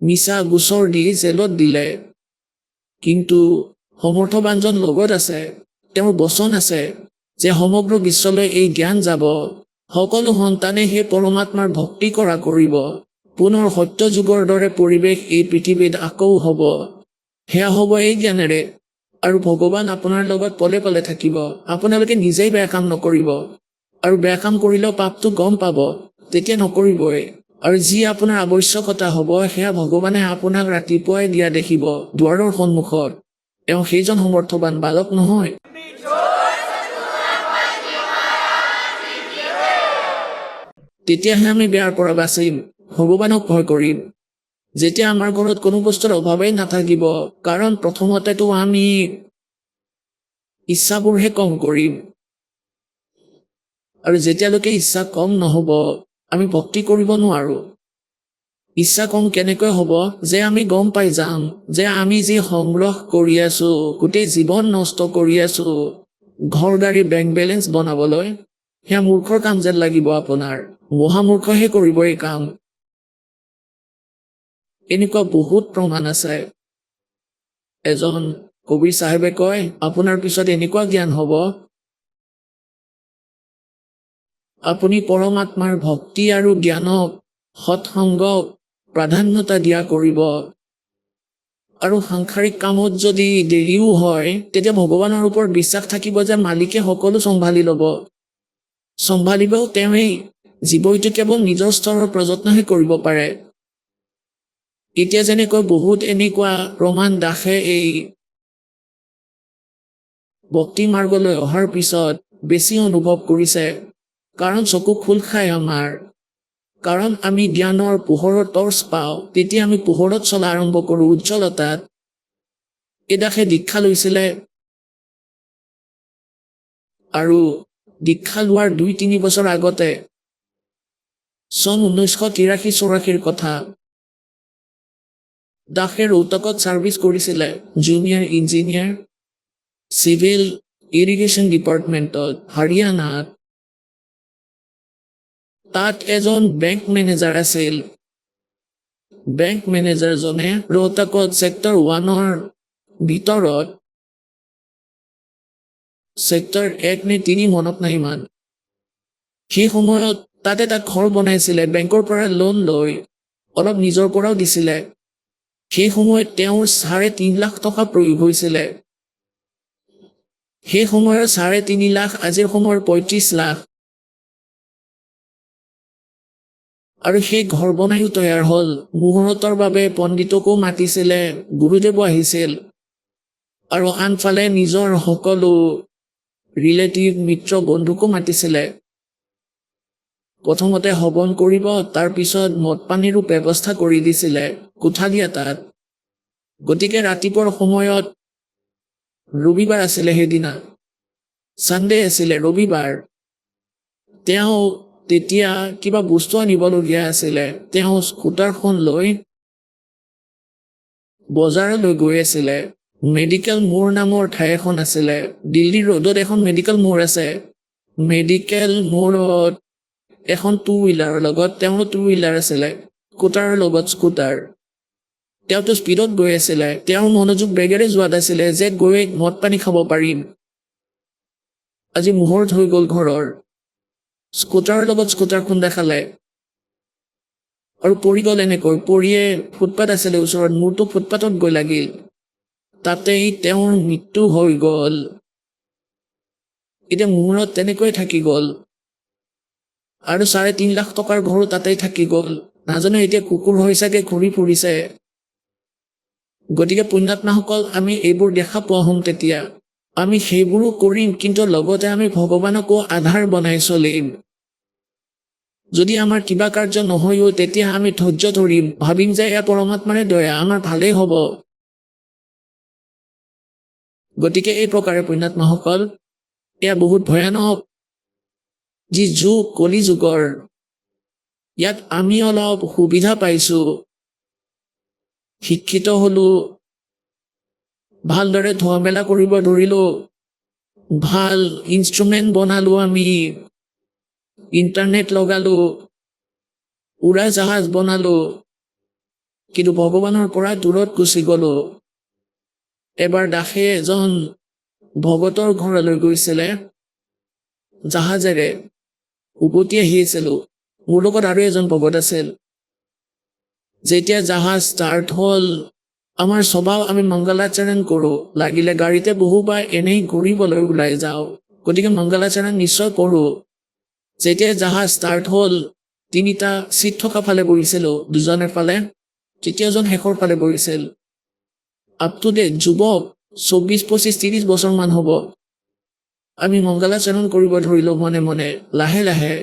S5: মিছা গোচৰ দি জেলত দিলে। কিন্তু সমৰ্থবানজন লগত আছে, তেওঁৰ বচন আছে যে সমগ্ৰ বিশ্বলৈ এই জ্ঞান যাব, সকলো সন্তানে সেই পৰমাত্মাৰ ভক্তি কৰিব, পুনৰ সত্য যুগৰ দৰে পৰিৱেশ এই পৃথিৱীত আকৌ হ'ব। সেয়া হ'ব এই জ্ঞানেৰে। আৰু ভগৱান আপোনাৰ লগত পলে পলে থাকিব। আপোনালোকে নিজেই বেয়া কাম নকৰিব, আৰু বেয়া কাম কৰিলেও পাপটো গম পাব, তেতিয়া নকৰিবই। আৰু যি আপোনাৰ আৱশ্যকতা হ'ব সেয়া ভগৱানে আপোনাক ৰাতিপুৱাই দিয়া দেখিব দুৱাৰৰ সন্মুখত। তেওঁ সেইজন সমৰ্থবান বালক নহয়। তেতিয়াহে আমি বেয়াৰ পৰা বাচিম, ভগৱানক ভয় কৰিম। যেতিয়া আমাৰ ঘৰত কোনো বস্তুৰ অভাৱেই নাথাকিব, কাৰণ প্ৰথমতেতো আমি ইচ্ছাবোৰহে কম কৰিম। আৰু যেতিয়ালৈকে ইচ্ছা কম নহ'ব, আমি ভক্তি কৰিব নোৱাৰো। ইচ্ছা কম কেনেকৈ হ'ব, যে আমি গম পাই যাম যে আমি যি সংগ্ৰহ কৰি আছো, গোটেই জীৱন নষ্ট কৰি আছো ঘৰ গাড়ী বেংক বেলেঞ্চ বনাবলৈ, সেয়া মূৰ্খৰ কাম যেন লাগিব আপোনাৰ। মহামূৰ্খহে কৰিব এই কাম। এনেকুৱা বহুত প্ৰমাণ আছে। এজন কবিৰ চাহেবে কয়, আপোনাৰ পিছত এনেকুৱা জ্ঞান হ'ব, আপুনি পৰমাত্মাৰ ভক্তি আৰু জ্ঞানক সৎসংগক প্ৰাধান্যতা দিয়া কৰিব। আৰু সাংসাৰিক কামত যদি দেৰিও হয়, তেতিয়া ভগৱানৰ ওপৰত বিশ্বাস থাকিব যে মালিকে সকলো চম্ভালি ল'ব। চম্ভালিবও তেওঁৱেই, জীৱইটো কেৱল নিজৰ স্তৰৰ প্ৰযত্নহে কৰিব পাৰে। এতিয়া যেনেকৈ বহুত এনেকুৱা প্ৰমাণ দাসে এই ভক্তি মাৰ্গলৈ অহাৰ পিছত বেছি অনুভৱ কৰিছে, কাৰণ চকু খোল খায় আমাৰ। কাৰণ আমি জ্ঞানৰ পোহৰৰ টৰ্চ পাওঁ, তেতিয়া আমি পোহৰত চলা আৰম্ভ কৰোঁ, উজ্জ্বলতাত। এই দাসে দীক্ষা লৈছিলে, আৰু দীক্ষা লোৱাৰ 2-3 বছৰ আগতে, চন 1983-84 কথা, দাসে ৰোহটকত ছাৰ্ভিচ কৰিছিলে, জুনিয়ৰ ইঞ্জিনিয়াৰ, চিভিল ইৰিগেশ্যন ডিপাৰ্টমেণ্টত, হাৰিয়ানাত। তাত এজন বেংক মেনেজাৰ আছিল। বেংক মেনেজাৰজনে ৰোহটকত ছেক্টৰ 1ৰ ভিতৰত, ছেক্টৰ 1 নে 3 মনত নাই ইমান, সেই সময়ত তাত এটা ঘৰ বনাইছিলে বেংকৰ পৰা লোন লৈ, অলপ নিজৰ পৰাও দিছিলে। সেই সময়ত তেওঁৰ 3.5 লাখ টকা প্ৰয়োগ হৈছিলে। সেই সময়ৰ 3.5 লাখ আজিৰ সময়ৰ 35 লাখ। আৰু সেই ঘৰ বনাইও তৈয়াৰ হ'ল। মুহূৰ্তৰ বাবে পণ্ডিতকো মাতিছিলে, গুৰুদেৱো আহিছিল, আৰু আনফালে নিজৰ সকলো ৰিলেটিভ মিত্ৰ বন্ধুকো মাতিছিলে। প্ৰথমতে হৱন কৰিব, তাৰপিছত মদ পানীৰো ব্যৱস্থা কৰি দিছিলে কোঠালি এটাত। গতিকে ৰাতিপুৱাৰ সময়ত, ৰবিবাৰ আছিলে সেইদিনা, ছানডে আছিলে, ৰবিবাৰ, তেওঁ তেতিয়া কিবা বস্তু আনিবলগীয়া আছিলে। তেওঁ স্কুটাৰখন লৈ বজাৰলৈ গৈ আছিলে। মেডিকেল মোৰ নামৰ ঠাই এখন আছিলে, দিল্লী ৰোডত এখন মেডিকেল মোৰ আছে। মেডিকেল মূৰত এখন 2 হুইলাৰৰ লগত, তেওঁৰ 2 হুইলাৰ আছিলে, স্কুটাৰৰ লগত স্কুটাৰ। তেওঁতো স্পীডত গৈ আছিলে, তেওঁৰ মনোযোগ ব্ৰেগেৰে যোৱাত আছিলে যে গৈ মদ পানী খাব পাৰিম। আজি মুহূৰ্ত হৈ গ'ল ঘৰৰ, স্কুটাৰৰ লগত স্কুটাৰ খুন্দা খালে আৰু পৰি গ'ল। এনেকৈ পৰিয়ে ফুটপাথ আছিলে ওচৰত, মূৰটো ফুটপাথত গৈ লাগিল, তাতেই তেওঁৰ মৃত্যু হৈ গ'ল। এতিয়া মূৰত তেনেকৈ থাকি গ'ল আৰু 3.5 লাখ টকাৰ ঘৰো তাতেই থাকি গ'ল। নাজানো এতিয়া কুকুৰ হৈ চাগে ঘূৰি ফুৰিছে। গতিকে পুণ্যাত্মাসকল, আমি এইবোৰ দেখা পোৱা হ'ম তেতিয়া আমি সেইবোৰো কৰিম, কিন্তু লগতে আমি ভগৱানকো আধাৰ বনাই চলিম। যদি আমাৰ কিবা কাৰ্য নহয়ও তেতিয়া আমি ধৈৰ্য ধৰিম, ভাবিম যে এয়া পৰমাত্মাৰে দয়া, আমাৰ ভালেই হ'ব। গতিকে এই প্ৰকাৰে পুণ্যাত্মাসকল, এয়া বহুত ভয়ানক যি যুগ, কলি যুগৰ, ইয়াত আমি অলপ সুবিধা পাইছোঁ, শিক্ষিত হ'লোঁ, ভালদৰে ধোৱা মেলা কৰিব ধৰিলোঁ, ভাল ইনষ্ট্ৰুমেণ্ট বনালোঁ, আমি ইণ্টাৰনেট লগালোঁ, উৰা জাহাজ বনালোঁ, কিন্তু ভগৱানৰ পৰা দূৰত গুচি গ'লোঁ। এবাৰ দাসে এজন ভগতৰ ঘৰলৈ গৈছিলে জাহাজেৰে, উভতি আহিছিলোঁ। মোৰ লগত আৰু এজন ভগত আছিল। যেতিয়া জাহাজ ষ্টাৰ্ট হ'ল, আমাৰ স্বভাৱ, আমি মংগলাচৰণ কৰোঁ, লাগিলে গাড়ীতে বহো বা এনেই ঘূৰিবলৈ ওলাই যাওঁ, গতিকে মংগলাচৰণ নিশ্চয় কৰোঁ। যেতিয়া জাহাজ ষ্টাৰ্ট হ'ল, 3টা চিট থকা ফালে বহিছিলোঁ, 2জন এফালে, তৃতীয়জন শেষৰ ফালে বহিছিল। আপ টু ডেট যুৱক, 24, 25, 30 বছৰমান হ'ব। আমি মংগলাচৰণ কৰিব ধৰিলোঁ মনে মনে, লাহে লাহে।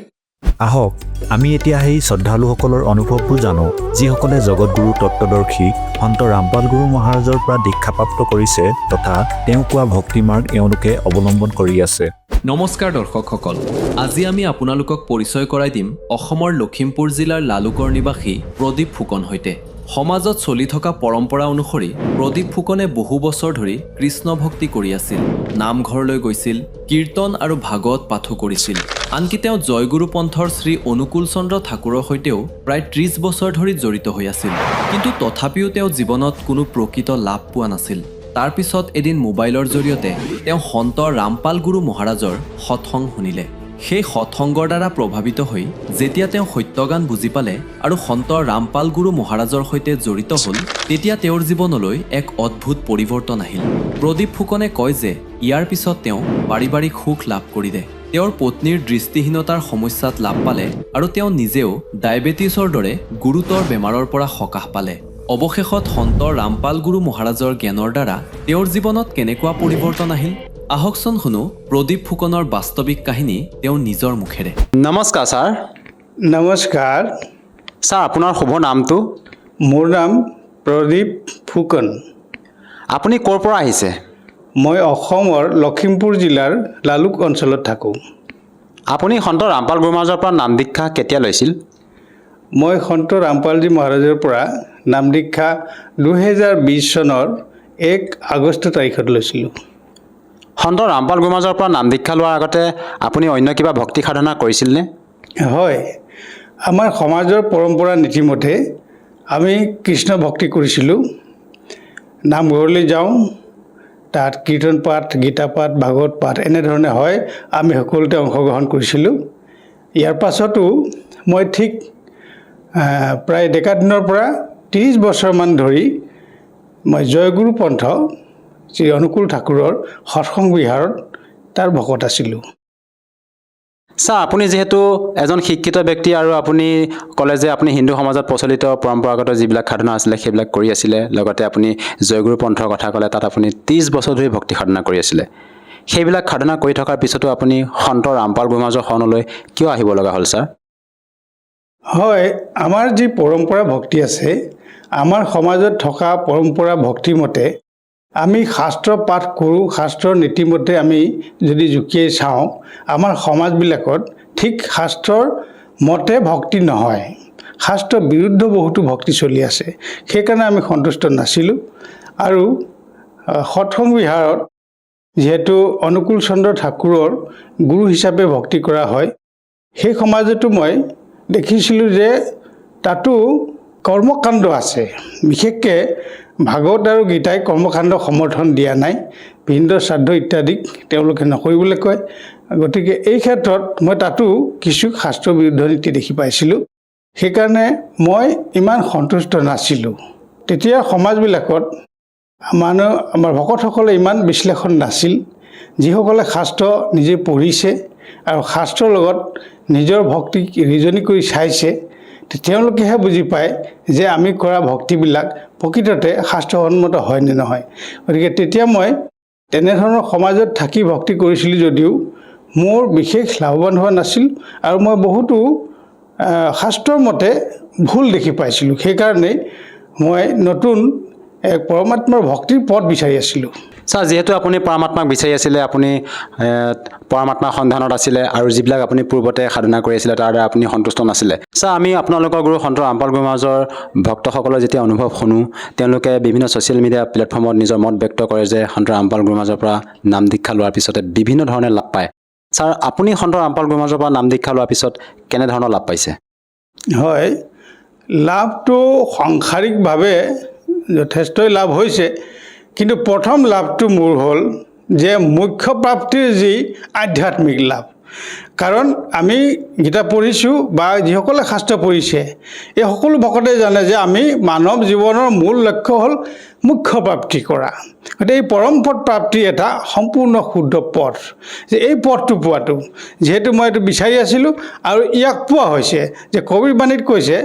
S7: আহক আমি এতিয়া সেই শ্ৰদ্ধালুসকলৰ অনুভৱবোৰ জানো, যিসকলে জগতগুৰু তত্ত্বদৰ্শী সন্ত ৰামপাল গুৰু মহাৰাজৰ পৰা দীক্ষাপ্ৰাপ্ত কৰিছে তথা তেওঁ কোৱা ভক্তিমাৰ্গ এওঁলোকে অৱলম্বন কৰি আছে।
S8: নমস্কাৰ দৰ্শকসকল, আজি আমি আপোনালোকক পৰিচয় কৰাই দিম অসমৰ লখিমপুৰ জিলাৰ লালুকৰ নিবাসী প্ৰদীপ ফুকন সৈতে। সমাজত চলি থকা পৰম্পৰা অনুসৰি প্ৰদীপ ফুকনে বহু বছৰ ধৰি কৃষ্ণ ভক্তি কৰি আছিল, নামঘৰলৈ গৈছিল, কীৰ্তন আৰু ভাগৱত পাঠো কৰিছিল। আনকি তেওঁ জয়গুৰু পন্থৰ শ্ৰী অনুকূল চন্দ্ৰ ঠাকুৰৰ সৈতেও প্ৰায় 30 বছৰ ধৰি জড়িত হৈ আছিল। কিন্তু তথাপিও তেওঁ জীৱনত কোনো প্ৰকৃত লাভ পোৱা নাছিল। তাৰ পিছত এদিন মোবাইলৰ জৰিয়তে তেওঁ সন্ত ৰামপাল গুৰু মহাৰাজৰ সৎসং শুনিলে। সেই সৎসংগৰ দ্বাৰা প্ৰভাৱিত হৈ যেতিয়া তেওঁ সত্যগান বুজি পালে আৰু সন্ত ৰামপাল গুৰু মহাৰাজৰ সৈতে জড়িত হ'ল, তেতিয়া তেওঁৰ জীৱনলৈ এক অদ্ভুত পৰিৱৰ্তন আহিল। প্ৰদীপ ফুকনে কয় যে ইয়াৰ পিছত তেওঁ পাৰিবাৰিক সুখ লাভ কৰিলে, তেওঁৰ পত্নীৰ দৃষ্টিহীনতাৰ সমস্যাত লাভ পালে আৰু তেওঁ নিজেও ডায়েবেটিছৰ দৰে গুৰুতৰ বেমাৰৰ পৰা সকাহ পালে। অৱশেষত সন্ত ৰামপাল গুৰু মহাৰাজৰ জ্ঞানৰ দ্বাৰা তেওঁৰ জীৱনত কেনেকুৱা পৰিৱৰ্তন আহিল, আহকচোন শুনো প্ৰদীপ ফুকনৰ বাস্তৱিক কাহিনী তেওঁৰ নিজৰ মুখেৰে।
S9: নমস্কাৰ ছাৰ।
S10: নমস্কাৰ।
S9: ছাৰ, আপোনাৰ শুভ নামটো?
S10: মোৰ নাম প্ৰদীপ ফুকন।
S9: আপুনি ক'ৰ পৰা আহিছে?
S10: মই অসমৰ লখিমপুৰ জিলাৰ লালুক অঞ্চলত থাকোঁ।
S9: আপুনি সন্ত ৰামপাল গুৰু মহাৰাজৰ পৰা নাম দীক্ষা কেতিয়া লৈছিল?
S10: মই সন্ত ৰামপালজী মহাৰাজৰ পৰা নাম দীক্ষা 2020 চনৰ 1 আগষ্ট তাৰিখত লৈছিলোঁ।
S9: সন্ত ৰামপাল গুৰু মহাৰাজৰ পৰা নাম দীক্ষা লোৱাৰ আগতে আপুনি অন্য কিবা ভক্তি সাধনা কৰিছিলনে?
S10: হয়, আমাৰ সমাজৰ পৰম্পৰা নীতিমতে আমি কৃষ্ণ ভক্তি কৰিছিলোঁ। নামঘৰলৈ যাওঁ, তাত কীৰ্তন পাঠ, গীতা পাঠ, ভাগৱত পাঠ এনেধৰণে হয়, আমি সকলোতে অংশগ্ৰহণ কৰিছিলোঁ। ইয়াৰ পাছতো মই ঠিক প্ৰায় ডেকা দিনৰ পৰা 30 বছৰমান ধৰি মই জয়গুৰু পন্থ শ্ৰী অনুকূল ঠাকুৰৰ সৎসং বিহাৰত তাৰ ভকত আছিলোঁ।
S9: ছাৰ, আপুনি যিহেতু এজন শিক্ষিত ব্যক্তি আৰু আপুনি ক'লে যে আপুনি হিন্দু সমাজত প্ৰচলিত পৰম্পৰাগত যিবিলাক সাধনা আছিলে সেইবিলাক কৰি আছিলে, লগতে আপুনি জয়গুৰু পন্থৰ কথা ক'লে, তাত আপুনি 30 বছৰ ধৰি ভক্তি সাধনা কৰি আছিলে। সেইবিলাক সাধনা কৰি থকাৰ পিছতো আপুনি সন্ত ৰামপাল গুৰু মহাৰাজৰ শৰণলৈ কিয় আহিব লগা হ'ল ছাৰ?
S10: হয়, আমাৰ যি পৰম্পৰা ভক্তি আছে, আমাৰ সমাজত থকা পৰম্পৰা ভক্তিমতে আমি শাস্ত্ৰ পাঠ কৰোঁ। শাস্ত্ৰৰ নীতিমতে আমি যদি জুকিয়াই চাওঁ, আমাৰ সমাজবিলাকত ঠিক শাস্ত্ৰৰ মতে ভক্তি নহয়, শাস্ত্ৰৰ বিৰুদ্ধ বহুতো ভক্তি চলি আছে। সেইকাৰণে আমি সন্তুষ্ট নাছিলোঁ আৰু সৎসং বিহাৰত যিহেতু অনুকূল চন্দ্ৰ ঠাকুৰৰ গুৰু হিচাপে ভক্তি কৰা হয়, সেই সমাজতো মই দেখিছিলোঁ যে তাতো কৰ্মকাণ্ড আছে। বিশেষকৈ ভাগৱত আৰু গীতাই কৰ্মকাণ্ডক সমৰ্থন দিয়া নাই, পিণ্ড শ্ৰাদ্ধ ইত্যাদিক তেওঁলোকে নকৰিবলৈ কয়। গতিকে এই ক্ষেত্ৰত মই তাতো কিছু শাস্ত্ৰ বিৰুদ্ধ নীতি দেখি পাইছিলোঁ। সেইকাৰণে মই ইমান সন্তুষ্ট নাছিলোঁ। তেতিয়া সমাজবিলাকত আমাৰ ভকতসকলে ইমান বিশ্লেষণ নাছিল। যিসকলে শাস্ত্ৰ নিজে পঢ়িছে আৰু শাস্ত্ৰৰ লগত নিজৰ ভক্তি ৰিজনি কৰি চাইছে, তেওঁলোকেহে বুজি পায় যে আমি কৰা ভক্তিবিলাক প্ৰকৃততে শাস্ত্ৰসন্মত হয় নে নহয়। গতিকে তেতিয়া মই তেনেধৰণৰ সমাজত থাকি ভক্তি কৰিছিলোঁ যদিও মোৰ বিশেষ লাভৱান হোৱা নাছিল আৰু মই বহুতো শাস্ত্ৰৰ মতে ভুল দেখি পাইছিলোঁ। সেইকাৰণেই মই নতুন পৰমাত্মাৰ ভক্তিৰ পথ বিচাৰি আছিলোঁ।
S9: ছাৰ, যিহেতু আপুনি পৰমাত্মাক বিচাৰি আছিলে, আপুনি পৰমাত্মাৰ সন্ধানত আছিলে আৰু যিবিলাক আপুনি পূৰ্বতে সাধনা কৰি আছিলে তাৰ দ্বাৰা আপুনি সন্তুষ্ট নাছিলে। ছাৰ, আমি আপোনালোকৰ গুৰু সন্ত ৰামপাল গুৰু মহাৰাজৰ ভক্তসকলৰ যেতিয়া অনুভৱ শুনো, তেওঁলোকে বিভিন্ন ছ'চিয়েল মিডিয়া প্লেটফৰ্মত নিজৰ মত ব্যক্ত কৰে যে সন্ত ৰামপাল গুৰু মহাৰাজৰ পৰা নাম দীক্ষা লোৱাৰ পিছতে বিভিন্ন ধৰণে লাভ পায়। ছাৰ, আপুনি সন্ত ৰামপাল গুৰু মহাৰাজৰ পৰা নাম দীক্ষা লোৱাৰ পিছত কেনেধৰণৰ লাভ পাইছে?
S10: হয়, লাভটো সাংসাৰিকভাৱে যথেষ্টই লাভ হৈছে, কিন্তু প্ৰথম লাভটো মোৰ হ'ল যে মুখ্য প্ৰাপ্তিৰ যি আধ্যাত্মিক লাভ। কাৰণ আমি গীতা পঢ়িছোঁ বা যিসকলে শাস্ত্ৰ পঢ়িছে, এই সকলো ভকতে জানে যে আমি মানৱ জীৱনৰ মূল লক্ষ্য হ'ল মুখ্য প্ৰাপ্তি কৰা। গতিকে এই পৰম পদ প্ৰাপ্তিৰ এটা সম্পূৰ্ণ শুদ্ধ পথ, যে এই পথটো পোৱাটো যিহেতু মই এইটো বিচাৰি আছিলোঁ আৰু ইয়াক পোৱা হৈছে। যে কবিৰ বাণীত কৈছে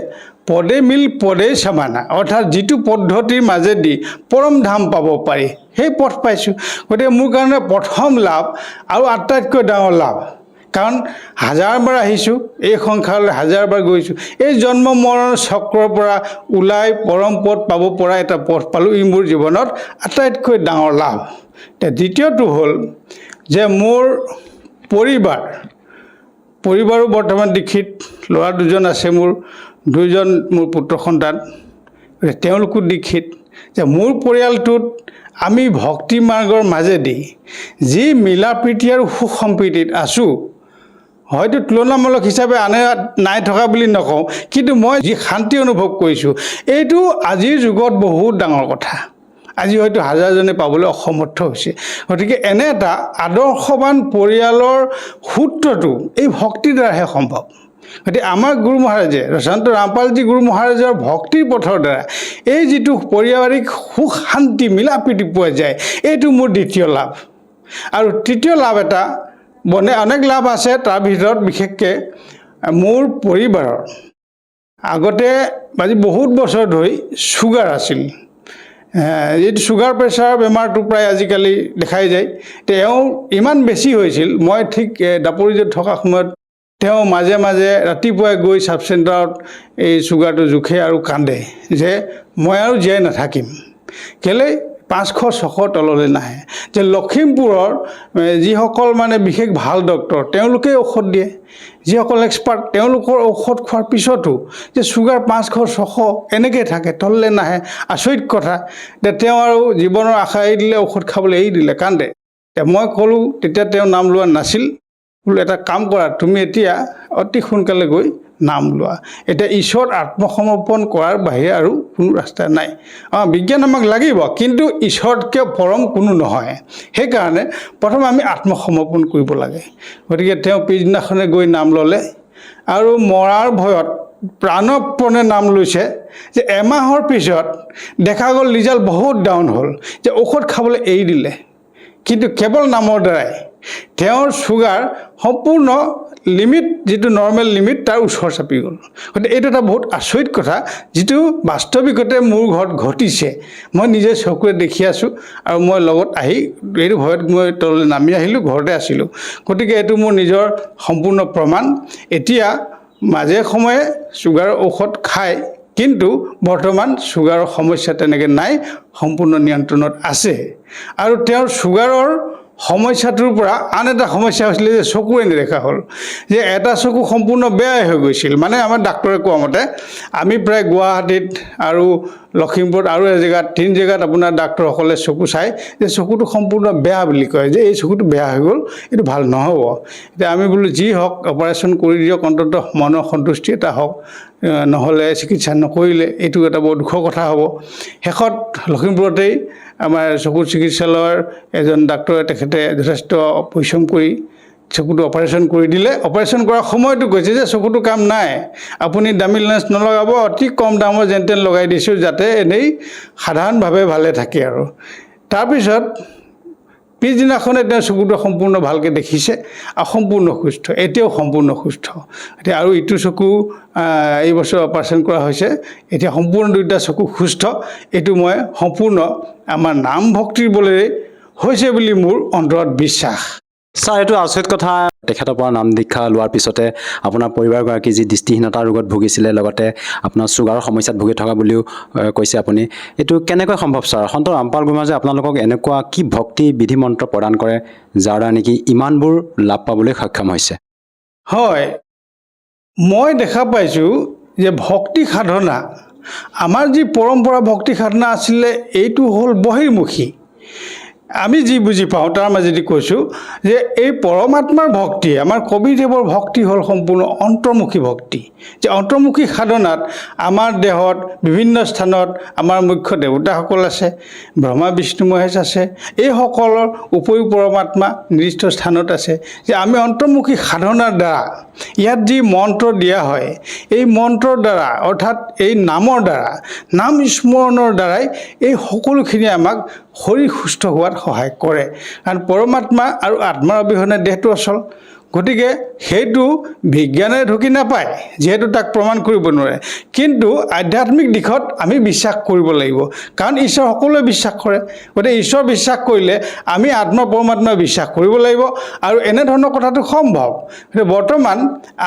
S10: পদে মিল পদে সমানা, অৰ্থাৎ যিটো পদ্ধতিৰ মাজেদি পৰম ধাম পাব পাৰি সেই পথ পাইছোঁ। গতিকে মোৰ কাৰণে প্ৰথম লাভ আৰু আটাইতকৈ ডাঙৰ লাভ, কাৰণ হাজাৰবাৰ আহিছোঁ, এই সংসাৰলৈ হাজাৰবাৰ গৈছোঁ, এই জন্ম মৰণৰ চক্ৰৰ পৰা ওলাই পৰম পদ পাব পৰা এটা পথ পালোঁ। ই মোৰ জীৱনত আটাইতকৈ ডাঙৰ লাভ। দ্বিতীয়টো হ'ল যে মোৰ পৰিবাৰো বৰ্তমান দীক্ষিত, ল'ৰা দুজন আছে, মোৰ দুইজন মোৰ পুত্ৰ সন্তান, তেওঁলোকো দীক্ষিত। যে মোৰ পৰিয়ালটোত আমি ভক্তি মাৰ্গৰ মাজেদি যি মিলা প্ৰীতি আৰু সুখ সম্প্ৰীতিত আছোঁ, হয়তো তুলনামূলক হিচাপে আনে নাই থকা বুলি নকওঁ, কিন্তু মই যি শান্তি অনুভৱ কৰিছোঁ এইটো আজিৰ যুগত বহুত ডাঙৰ কথা। আজি হয়তো হাজাৰজনে পাবলৈ অসমৰ্থ হৈছে। গতিকে এনে এটা আদৰ্শৱান পৰিয়ালৰ সূত্ৰটো এই ভক্তিৰ দ্বাৰাহে সম্ভৱ। গতিকে আমাৰ গুৰু মহাৰাজে, সন্ত ৰামপালজী গুৰু মহাৰাজৰ ভক্তিৰ পথৰ দ্বাৰা এই যিটো পাৰিবাৰিক সুখ শান্তি মিলা প্ৰীতি পোৱা যায়, এইটো মোৰ দ্বিতীয় লাভ। আৰু তৃতীয় লাভ এটা অনেক লাভ আছে, তাৰ ভিতৰত বিশেষকৈ মোৰ পৰিবাৰৰ আগতে আজি বহুত বছৰ ধৰি ছুগাৰ আছিল। যিটো ছুগাৰ প্ৰেছাৰ বেমাৰটো প্ৰায় আজিকালি দেখাই যায়। তেওঁ ইমান বেছি হৈছিল, মই ঠিক দাপৰিত থকা সময়ত তেওঁ মাজে মাজে ৰাতিপুৱাই গৈ ছাব চেণ্টাৰত এই ছুগাৰটো জোখে আৰু কান্দে যে মই আৰু জীয়াই নাথাকিম। কেলৈ 500-600 তললৈ নাহে। যে লখিমপুৰৰ যিসকল মানে বিশেষ ভাল ডক্টৰ, তেওঁলোকে ঔষধ দিয়ে, যিসকল এক্সপাৰ্ট তেওঁলোকৰ ঔষধ খোৱাৰ পিছতো যে ছুগাৰ 500-600 এনেকৈ থাকে, তললৈ নাহে। আচৰিত কথা। তেওঁ আৰু জীৱনৰ আশা এৰি দিলে, ঔষধ খাবলৈ এৰি দিলে, কান্দে। মই ক'লোঁ, তেতিয়া তেওঁ নাম লোৱা নাছিল, বোলো এটা কাম কৰা, তুমি এতিয়া অতি সোনকালে গৈ নাম লোৱা। এতিয়া ঈশ্বৰত আত্মসমৰ্পণ কৰাৰ বাহিৰে আৰু কোনো ৰাস্তা নাই। বিজ্ঞান আমাক লাগিব, কিন্তু ঈশ্বৰতকৈ পৰম কোনো নহয়। সেইকাৰণে প্ৰথম আমি আত্মসমৰ্পণ কৰিব লাগে। গতিকে তেওঁ পিছদিনাখনে গৈ নাম ল'লে আৰু মৰাৰ ভয়ত প্ৰাণপণে নাম লৈছে। যে এমাহৰ পিছত দেখা গ'ল ৰিজাল্ট বহুত ডাউন হ'ল, যে ঔষধ খাবলৈ এৰি দিলে, কিন্তু কেৱল নামৰ দ্বাৰাই তেওঁৰ ছুগাৰ সম্পূৰ্ণ লিমিট, যিটো নৰ্মেল লিমিট, তাৰ ওচৰ চাপি গ'ল। গতিকে এইটো এটা বহুত আচৰিত কথা, যিটো বাস্তৱিকতে মোৰ ঘৰত ঘটিছে। মই নিজে চকুৰে দেখি আছোঁ আৰু মই লগত আহি এইটো ভয়ত মই তললৈ নামি আহিলোঁ, ঘৰতে আছিলোঁ। গতিকে এইটো মোৰ নিজৰ সম্পূৰ্ণ প্ৰমাণ। এতিয়া মাজে সময়ে ছুগাৰৰ ঔষধ খায়, কিন্তু বৰ্তমান ছুগাৰৰ সমস্যা তেনেকৈ নাই, সম্পূৰ্ণ নিয়ন্ত্ৰণত আছে। আৰু তেওঁৰ ছুগাৰৰ সমস্যাটোৰ পৰা আন এটা সমস্যা হৈছিলে যে চকুৰে নেদেখা হ'ল, যে এটা চকু সম্পূৰ্ণ বেয়াই হৈ গৈছিল। মানে আমাৰ ডাক্তৰে কোৱা মতে আমি প্ৰায় গুৱাহাটীত আৰু লখিমপুৰত আৰু এজেগাত 3 জেগাত আপোনাৰ ডাক্তৰসকলে চকু চাই যে চকুটো সম্পূৰ্ণ বেয়া বুলি কয়, যে এই চকুটো বেয়া হৈ গ'ল, এইটো ভাল নহ'ব। এতিয়া আমি বোলো যি হওক অপাৰেশ্যন কৰি দিয়ক, অন্ততঃ মনৰ সন্তুষ্টি এটা হওক, নহ'লে চিকিৎসা নকৰিলে এইটো এটা বৰ দুখৰ কথা হ'ব। শেষত লখিমপুৰতেই আমাৰ চকু চিকিৎসালয়ৰ এজন ডাক্তৰে তেখেতে যথেষ্ট পৰিশ্ৰম কৰি চকুটো অপাৰেশ্যন কৰি দিলে। অপাৰেশ্যন কৰাৰ সময়তো কৈছে যে চকুটো কাম নাই, আপুনি দামী লেন্স নলগাব, অতি কম দামৰ যেন তেন লগাই দিছোঁ যাতে এনেই সাধাৰণভাৱে ভালে থাকে আৰু। তাৰপিছত পিছদিনাখনে তেওঁ চকুটো সম্পূৰ্ণ ভালকৈ দেখিছে আৰু সম্পূৰ্ণ সুস্থ, এতিয়াও সম্পূৰ্ণ সুস্থ। এতিয়া আৰু ইটো চকু এই বছৰ অপাৰেশ্যন কৰা হৈছে, এতিয়া সম্পূৰ্ণ 2টা চকু সুস্থ। এইটো মই সম্পূৰ্ণ আমাৰ নাম ভক্তিৰ বলেৰে হৈছে বুলি মোৰ অন্তৰত বিশ্বাস।
S9: ছাৰ, এইটো আচৰিত কথা। তেখেতৰ পৰা নাম দীক্ষা লোৱাৰ পিছতে আপোনাৰ পৰিবাৰগৰাকী যি দৃষ্টিহীনতা ৰোগত ভুগিছিলে, লগতে আপোনাৰ চুগাৰৰ সমস্যাত ভুগি থকা বুলিও কৈছে আপুনি, এইটো কেনেকৈ সম্ভৱ ছাৰ? সন্ত ৰামপাল গুৰুমাজে আপোনালোকক এনেকুৱা কি ভক্তি বিধি মন্ত্ৰ প্ৰদান কৰে যাৰ দ্বাৰা নেকি ইমানবোৰ লাভ পাবলৈ সক্ষম হৈছে?
S10: হয়, মই দেখা পাইছোঁ যে ভক্তি সাধনা, আমাৰ যি পৰম্পৰা ভক্তি সাধনা আছিলে, এইটো হ'ল বহিৰ্মুখী। আমি যি বুজি পাওঁ তাৰ মাজেদি কৈছোঁ যে এই পৰমাত্মাৰ ভক্তি, আমাৰ কবিদেৱৰ ভক্তি হ'ল সম্পূৰ্ণ অন্তৰ্মুখী ভক্তি। যে অন্তৰ্মুখী সাধনাত আমাৰ দেহত বিভিন্ন স্থানত আমাৰ মুখ্য দেৱতাসকল আছে, ব্ৰহ্মা বিষ্ণু মহেশ আছে, এইসকলৰ উপৰিও পৰমাত্মা নিৰ্দিষ্ট স্থানত আছে। যে আমি অন্তৰ্মুখী সাধনাৰ দ্বাৰা ইয়াত যি মন্ত্ৰ দিয়া হয়, এই মন্ত্ৰৰ দ্বাৰা অৰ্থাৎ এই নামৰ দ্বাৰা, নাম স্মৰণৰ দ্বাৰাই এই সকলোখিনি আমাক শৰীৰ সুস্থ হোৱাত সহায় কৰে। কাৰণ পৰমাত্মা আৰু আত্মাৰ অবিহনে দেহটো অচল। গতিকে সেইটো বিজ্ঞানে ঢুকি নাপায়, যিহেতু তাক প্ৰমাণ কৰিব নোৱাৰে। কিন্তু আধ্যাত্মিক দিশত আমি বিশ্বাস কৰিব লাগিব, কাৰণ ঈশ্বৰ সকলোৱে বিশ্বাস কৰে। গতিকে ঈশ্বৰ বিশ্বাস কৰিলে আমি আত্মা পৰমাত্মা বিশ্বাস কৰিব লাগিব, আৰু এনেধৰণৰ কথাটো সম্ভৱ। বৰ্তমান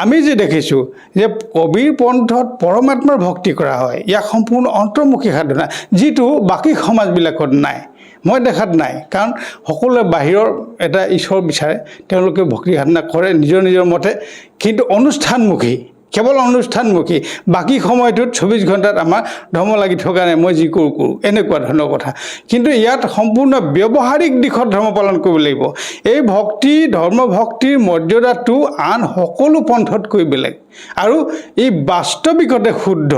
S10: আমি যি দেখিছোঁ যে কবিৰ পন্থত পৰমাত্মাৰ ভক্তি কৰা হয়, ইয়াক সম্পূৰ্ণ অন্তৰ্মুখী সাধনা, যিটো বাকী সমাজবিলাকত নাই, মই দেখাত নাই। কাৰণ সকলোৱে বাহিৰৰ এটা ঈশ্বৰ বিচাৰে, তেওঁলোকে ভক্তি সাধনা কৰে নিজৰ নিজৰ মতে, কিন্তু অনুষ্ঠানমুখী, কেৱল অনুষ্ঠানমুখী। বাকী সময়টোত 24 ঘণ্টাত আমাৰ ধৰ্ম লাগি থকা নাই, মই যি কৰোঁ এনেকুৱা ধৰণৰ কথা। কিন্তু ইয়াত সম্পূৰ্ণ ব্যৱহাৰিক দিশত ধৰ্ম পালন কৰিব লাগিব। এই ভক্তি, ধৰ্ম ভক্তিৰ মৰ্যাদাটো আন সকলো পন্থতকৈ বেলেগ, আৰু এই বাস্তৱিকতে শুদ্ধ।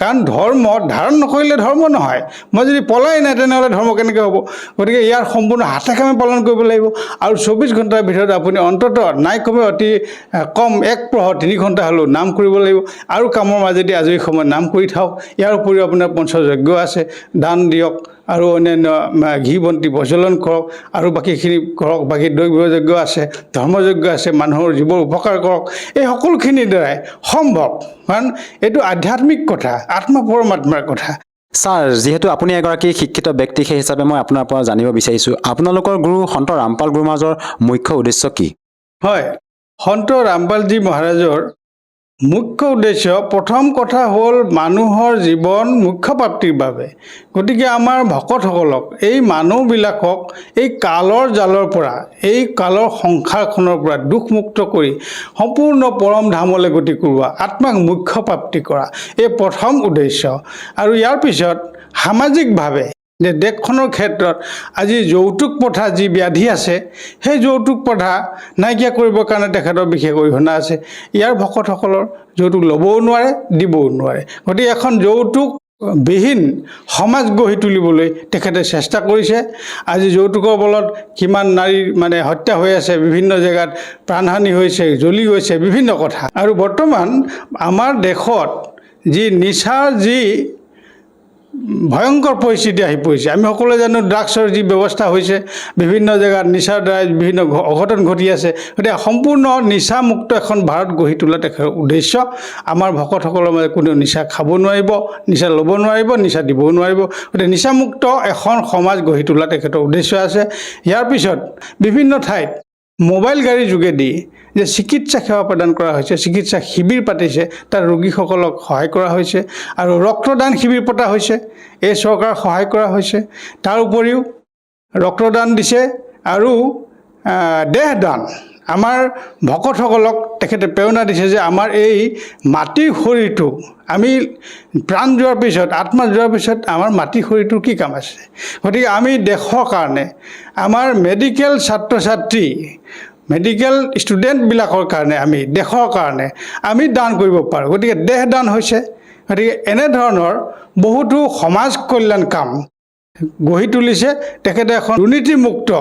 S10: কাৰণ ধৰ্ম ধাৰণ নকৰিলে ধৰ্ম নহয়। মই যদি পলাই নাই তেনেহ'লে ধৰ্ম কেনেকৈ হ'ব? গতিকে ইয়াৰ সম্পূৰ্ণ হাতে কামে পালন কৰিব লাগিব। আৰু 24 ঘণ্টাৰ ভিতৰত আপুনি অন্ততঃ নাই কমে অতি কম 1 প্ৰহৰ 3 ঘণ্টা হ'লেও নাম কৰিব লাগিব, আৰু কামৰ মাজেদি আজৰি সময়ত নাম কৰি থাকক। ইয়াৰ উপৰিও আপোনাৰ পঞ্চযজ্ঞ আছে, দান দিয়ক, আৰু অন্যান্য ঘি বন্তি প্ৰজ্বলন কৰক, আৰু বাকীখিনি কৰক। বাকী দৈৱ যজ্ঞ আছে, ধৰ্মযজ্ঞ আছে, মানুহৰ জীৱৰ উপকাৰ কৰক। এই সকলোখিনিৰ দ্বাৰাই সম্ভৱ, কাৰণ এইটো আধ্যাত্মিক কথা, আত্মা পৰমাত্মাৰ কথা।
S9: ছাৰ, যিহেতু আপুনি এগৰাকী শিক্ষিত ব্যক্তি, সেই হিচাপে মই আপোনাৰ পৰা জানিব বিচাৰিছোঁ, আপোনালোকৰ গুৰু সন্ত ৰামপাল গুৰুমাজৰ মুখ্য উদ্দেশ্য কি?
S10: হয়, সন্ত ৰামপালজী মহাৰাজৰ মুখ্য উদ্দেশ্য, প্ৰথম কথা হ'ল মানুহৰ জীৱন মুখ্য প্ৰাপ্তিৰ বাবে। গতিকে আমাৰ ভকতসকলক, এই মানুহবিলাকক এই কালৰ জালৰ পৰা, এই কালৰ সংসাৰখনৰ পৰা দুখমুক্ত কৰি সম্পূৰ্ণ পৰম ধামলৈ গতি কৰোৱা, আত্মাক মুখ্য প্ৰাপ্তি কৰা, এই প্ৰথম উদ্দেশ্য। আৰু ইয়াৰ পিছত সামাজিকভাৱে যে দেশখনৰ ক্ষেত্ৰত আজি যৌতুক প্ৰথা যি ব্যাধি আছে, সেই যৌতুক প্ৰথা নাইকিয়া কৰিবৰ কাৰণে তেখেতৰ বিশেষ অৰিহণা আছে। ইয়াৰ ভকতসকলৰ যৌতুক ল'বও নোৱাৰে, দিবও নোৱাৰে। গতিকে এখন যৌতুকবিহীন সমাজ গঢ়ি তুলিবলৈ তেখেতে চেষ্টা কৰিছে। আজি যৌতুকৰ বলত কিমান নাৰীৰ হত্যা হৈ আছে, বিভিন্ন জেগাত প্ৰাণহানি হৈছে, জ্বলি গৈছে, বিভিন্ন কথা। আৰু বৰ্তমান আমাৰ দেশত যি নিচাৰ যি ভয়ংকৰ পৰিস্থিতি আহি পৰিছে, আমি সকলোৱে জানো ড্ৰাগছৰ যি ব্যৱস্থা হৈছে, বিভিন্ন জেগাত নিচাৰ দ্বাৰা বিভিন্ন অঘটন ঘটি আছে। গতিকে সম্পূৰ্ণ নিচামুক্ত এখন ভাৰত গঢ়ি তোলা তেখেতৰ উদ্দেশ্য। আমাৰ ভকতসকলৰ মাজত কোনেও নিচা খাব নোৱাৰিব, নিচা ল'ব নোৱাৰিব, নিচা দিবও নোৱাৰিব। গতিকে নিচামুক্ত এখন সমাজ গঢ়ি তোলা তেখেতৰ উদ্দেশ্য আছে। ইয়াৰ পিছত বিভিন্ন ঠাইত মোবাইল গাড়ীৰ যোগেদি যে চিকিৎসা সেৱা প্ৰদান কৰা হৈছে, চিকিৎসা শিবিৰ পাতিছে, তাত ৰোগীসকলক সহায় কৰা হৈছে, আৰু ৰক্তদান শিবিৰ পতা হৈছে, এই চৰকাৰক সহায় কৰা হৈছে। তাৰ উপৰিও ৰক্তদান দিছে, আৰু দেহদান আমাৰ ভকতসকলক তেখেতে প্ৰেৰণা দিছে যে আমাৰ এই মাটিৰ শৰীৰটো আমি প্ৰাণ যোৱাৰ পিছত আত্মা যোৱাৰ পিছত আমাৰ মাটিৰ শৰীৰটোৰ কি কাম আছে গতিকে আমি দেশৰ কাৰণে আমাৰ মেডিকেল ছাত্ৰ ছাত্ৰী মেডিকেল ষ্টুডেণ্টবিলাকৰ কাৰণে আমি দেশৰ কাৰণে আমি দান কৰিব পাৰোঁ গতিকে দেহদান হৈছে গতিকে এনেধৰণৰ বহুতো সমাজ কল্যাণ কাম গঢ়ি তুলিছে তেখেতে এখন দুৰ্নীতিমুক্ত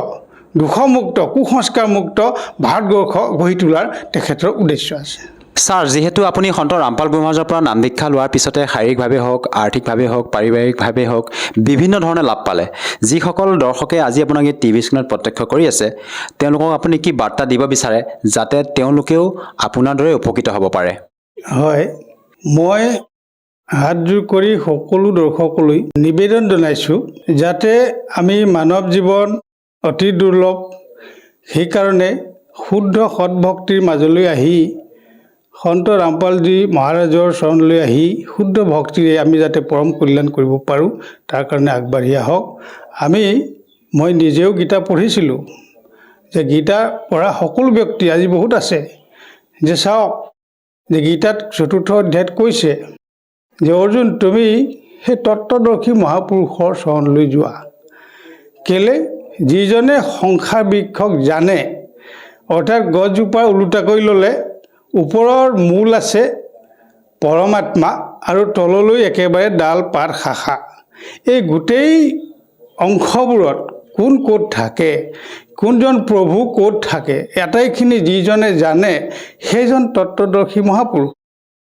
S10: দুখমুক্ত কুসংস্কাৰমুক্ত ভাৰতবৰ্ষ গঢ়ি তোলাৰ তেখেতৰ উদ্দেশ্য আছে
S9: ছাৰ যিহেতু আপুনি সন্ত ৰামপাল গুৰু মহাৰাজৰ পৰা নাম দীক্ষা লোৱাৰ পিছতে শাৰীৰিকভাৱে হওক আৰ্থিকভাৱে হওক পাৰিবাৰিকভাৱে হওক বিভিন্ন ধৰণে লাভ পালে যিসকল দৰ্শকে আজি আপোনাক এই টিভি স্ক্ৰীণত প্ৰত্যক্ষ কৰি আছে তেওঁলোকক আপুনি কি বাৰ্তা দিব বিচাৰে যাতে তেওঁলোকেও আপোনাৰ দৰে উপকৃত হ'ব পাৰে
S10: হয় মই হাতযোৰ কৰি সকলো দৰ্শকলৈ নিবেদন জনাইছোঁ যাতে আমি মানৱ জীৱন অতি দুৰ্লভ সেইকাৰণে শুদ্ধ সৎভক্তিৰ মাজলৈ আহি সন্ত ৰামপালজী মহাৰাজৰ চৰণলৈ আহি শুদ্ধ ভক্তিৰে আমি যাতে পৰম কল্যাণ কৰিব পাৰোঁ তাৰ কাৰণে আগবাঢ়ি আহক মই নিজেও গীতা পঢ়িছিলোঁ যে গীতা পঢ়া সকলো ব্যক্তি আজি বহুত আছে যে চাওক যে গীতাত ৪ৰ্থ অধ্যায়ত কৈছে যে অৰ্জুন তুমি সেই তত্ত্বদৰ্শী মহাপুৰুষৰ চৰণলৈ যোৱা কেলে যিজনে সংসাৰ বৃক্ষক জানে অৰ্থাৎ গছজোপা ওলোটা কৰি ল'লে ওপৰৰ মূল আছে পৰমাত্মা আৰু তললৈ একেবাৰে ডাল পাত শাখা এই গোটেই অংশবোৰত কোন ক'ত থাকে কোনজন প্ৰভু ক'ত থাকে এটাইখিনি যিজনে জানে সেইজন তত্ত্বদৰ্শী মহাপুৰুষ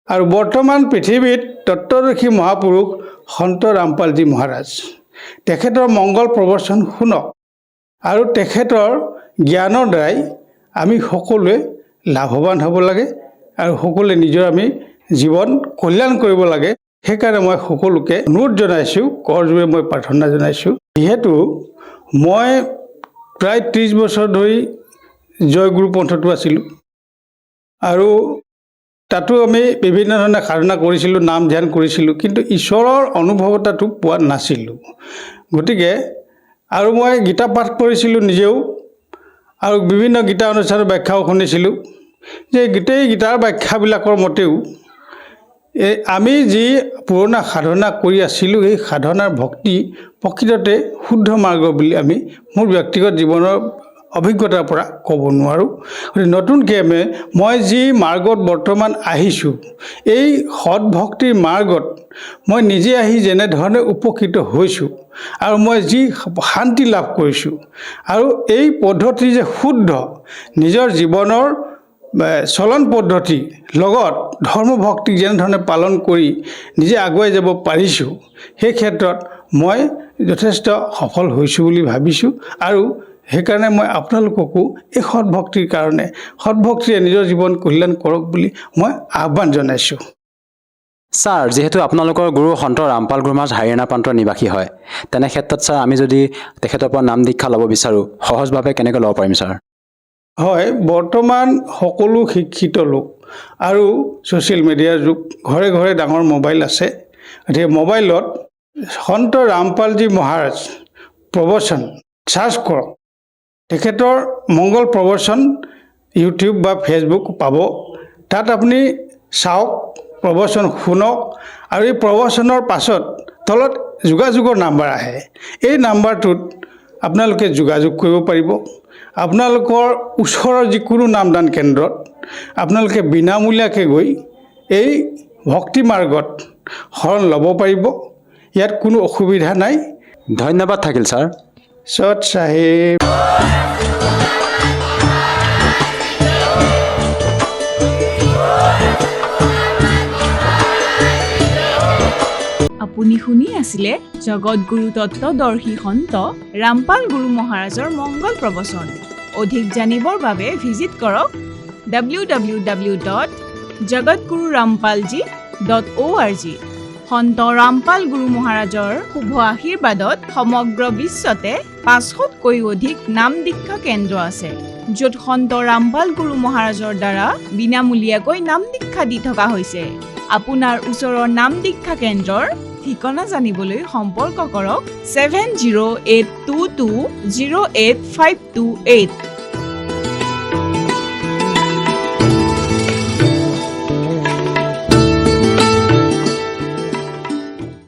S10: আৰু বৰ্তমান পৃথিৱীত তত্ত্বদৰ্শী মহাপুৰুষ সন্ত ৰামপালজী মহাৰাজ তেখেতৰ মংগল প্ৰবচন শুনক আৰু তেখেতৰ জ্ঞানৰ দ্বাৰাই আমি সকলোৱে লাভৱান হ'ব লাগে আৰু সকলোৱে নিজৰ আমি জীৱন কল্যাণ কৰিব লাগে সেইকাৰণে মই সকলোকে অনুৰোধ জনাইছোঁ কৰজোৰে মই প্ৰাৰ্থনা জনাইছোঁ যিহেতু মই প্ৰায় 30 বছৰ ধৰি জয়গুৰু পন্থটো আছিলোঁ আৰু তাতো আমি বিভিন্ন ধৰণে সাধনা কৰিছিলোঁ নাম ধ্যান কৰিছিলোঁ কিন্তু ঈশ্বৰৰ অনুভৱতাটো পোৱা নাছিলোঁ গতিকে আৰু মই গীতা পাঠ কৰিছিলোঁ নিজেও আৰু বিভিন্ন গীতা অনুষ্ঠানৰ ব্যাখ্যাও শুনিছিলোঁ যে গোটেই গীতাৰ ব্যাখ্যাবিলাকৰ মতেও আমি যি পুৰণা সাধনা কৰি আছিলোঁ এই সাধনাৰ ভক্তি প্ৰকৃততে শুদ্ধ মাৰ্গ বুলি আমি মোৰ ব্যক্তিগত জীৱনৰ অভিজ্ঞতাৰ পৰা ক'ব নোৱাৰোঁ গতিকে নতুনকৈ মই যি মাৰ্গত বৰ্তমান আহিছোঁ এই সৎভক্তিৰ মাৰ্গত মই নিজে আহি যেনেধৰণে উপকৃত হৈছোঁ আৰু মই যি শান্তি লাভ কৰিছোঁ আৰু এই পদ্ধতি যে শুদ্ধ নিজৰ জীৱনৰ চলন পদ্ধতি লগত ধৰ্মভক্তিক যেনেধৰণে পালন কৰি নিজে আগুৱাই যাব পাৰিছোঁ সেই ক্ষেত্ৰত মই যথেষ্ট সফল হৈছোঁ বুলি ভাবিছোঁ আৰু সেইকাৰণে মই আপোনালোককো এই সৎভক্তিৰ কাৰণে সৎভক্তিৰে নিজৰ জীৱন কল্যাণ কৰক বুলি মই আহ্বান জনাইছোঁ
S9: ছাৰ যিহেতু আপোনালোকৰ গুৰু সন্ত ৰামপাল গুৰু মহাৰাজ হাৰিয়ানা প্ৰান্তৰ নিবাসী হয় তেনে ক্ষেত্ৰত ছাৰ আমি যদি তেখেতৰ পৰা নাম দীক্ষা ল'ব বিচাৰোঁ সহজভাৱে কেনেকৈ ল'ব পাৰিম ছাৰ
S10: হয় বৰ্তমান সকলো শিক্ষিত লোক আৰু ছ'চিয়েল মিডিয়াৰ যুগ ঘৰে ঘৰে ডাঙৰ মোবাইল আছে গতিকে মোবাইলত সন্ত ৰামপালজী মহাৰাজ প্ৰবচন চাৰ্চ কৰক তেখেতৰ মংগল প্ৰবচন ইউটিউব বা ফেচবুক পাব তাত আপুনি চাওক প্ৰবচন শুনক আৰু এই প্ৰবচনৰ পাছত তলত যোগাযোগৰ নাম্বাৰ আহে এই নাম্বাৰটোত আপোনালোকে যোগাযোগ কৰিব পাৰিব আপোনালোকৰ ওচৰৰ যিকোনো নামদান কেন্দ্ৰত আপোনালোকে বিনামূলীয়াকৈ গৈ এই ভক্তি মাৰ্গত শৰণ ল'ব পাৰিব ইয়াত কোনো অসুবিধা নাই
S9: ধন্যবাদ থাকিল ছাৰ
S10: সৎ চাহেব
S11: আপুনি শুনি আছিলে জগতগুৰু তত্ত্বদৰ্শী সন্ত ৰামপাল গুৰু মহাৰাজৰ মংগল প্ৰবচন অধিক জানিবৰ বাবে ভিজিট কৰক www.jagatgururampalji.org সন্ত ৰামপাল গুৰু মহাৰাজৰ শুভ আশীৰ্বাদত সমগ্ৰ বিশ্বতে 500তকৈ অধিক নাম দীক্ষা কেন্দ্ৰ আছে য'ত সন্ত ৰামপাল গুৰু মহাৰাজৰ দ্বাৰা বিনামূলীয়াকৈ নাম দীক্ষা দি থকা হৈছে আপোনাৰ ওচৰৰ নাম দীক্ষা কেন্দ্ৰৰ ঠিকনা জানিবলৈ সম্পৰ্ক কৰক 7082208528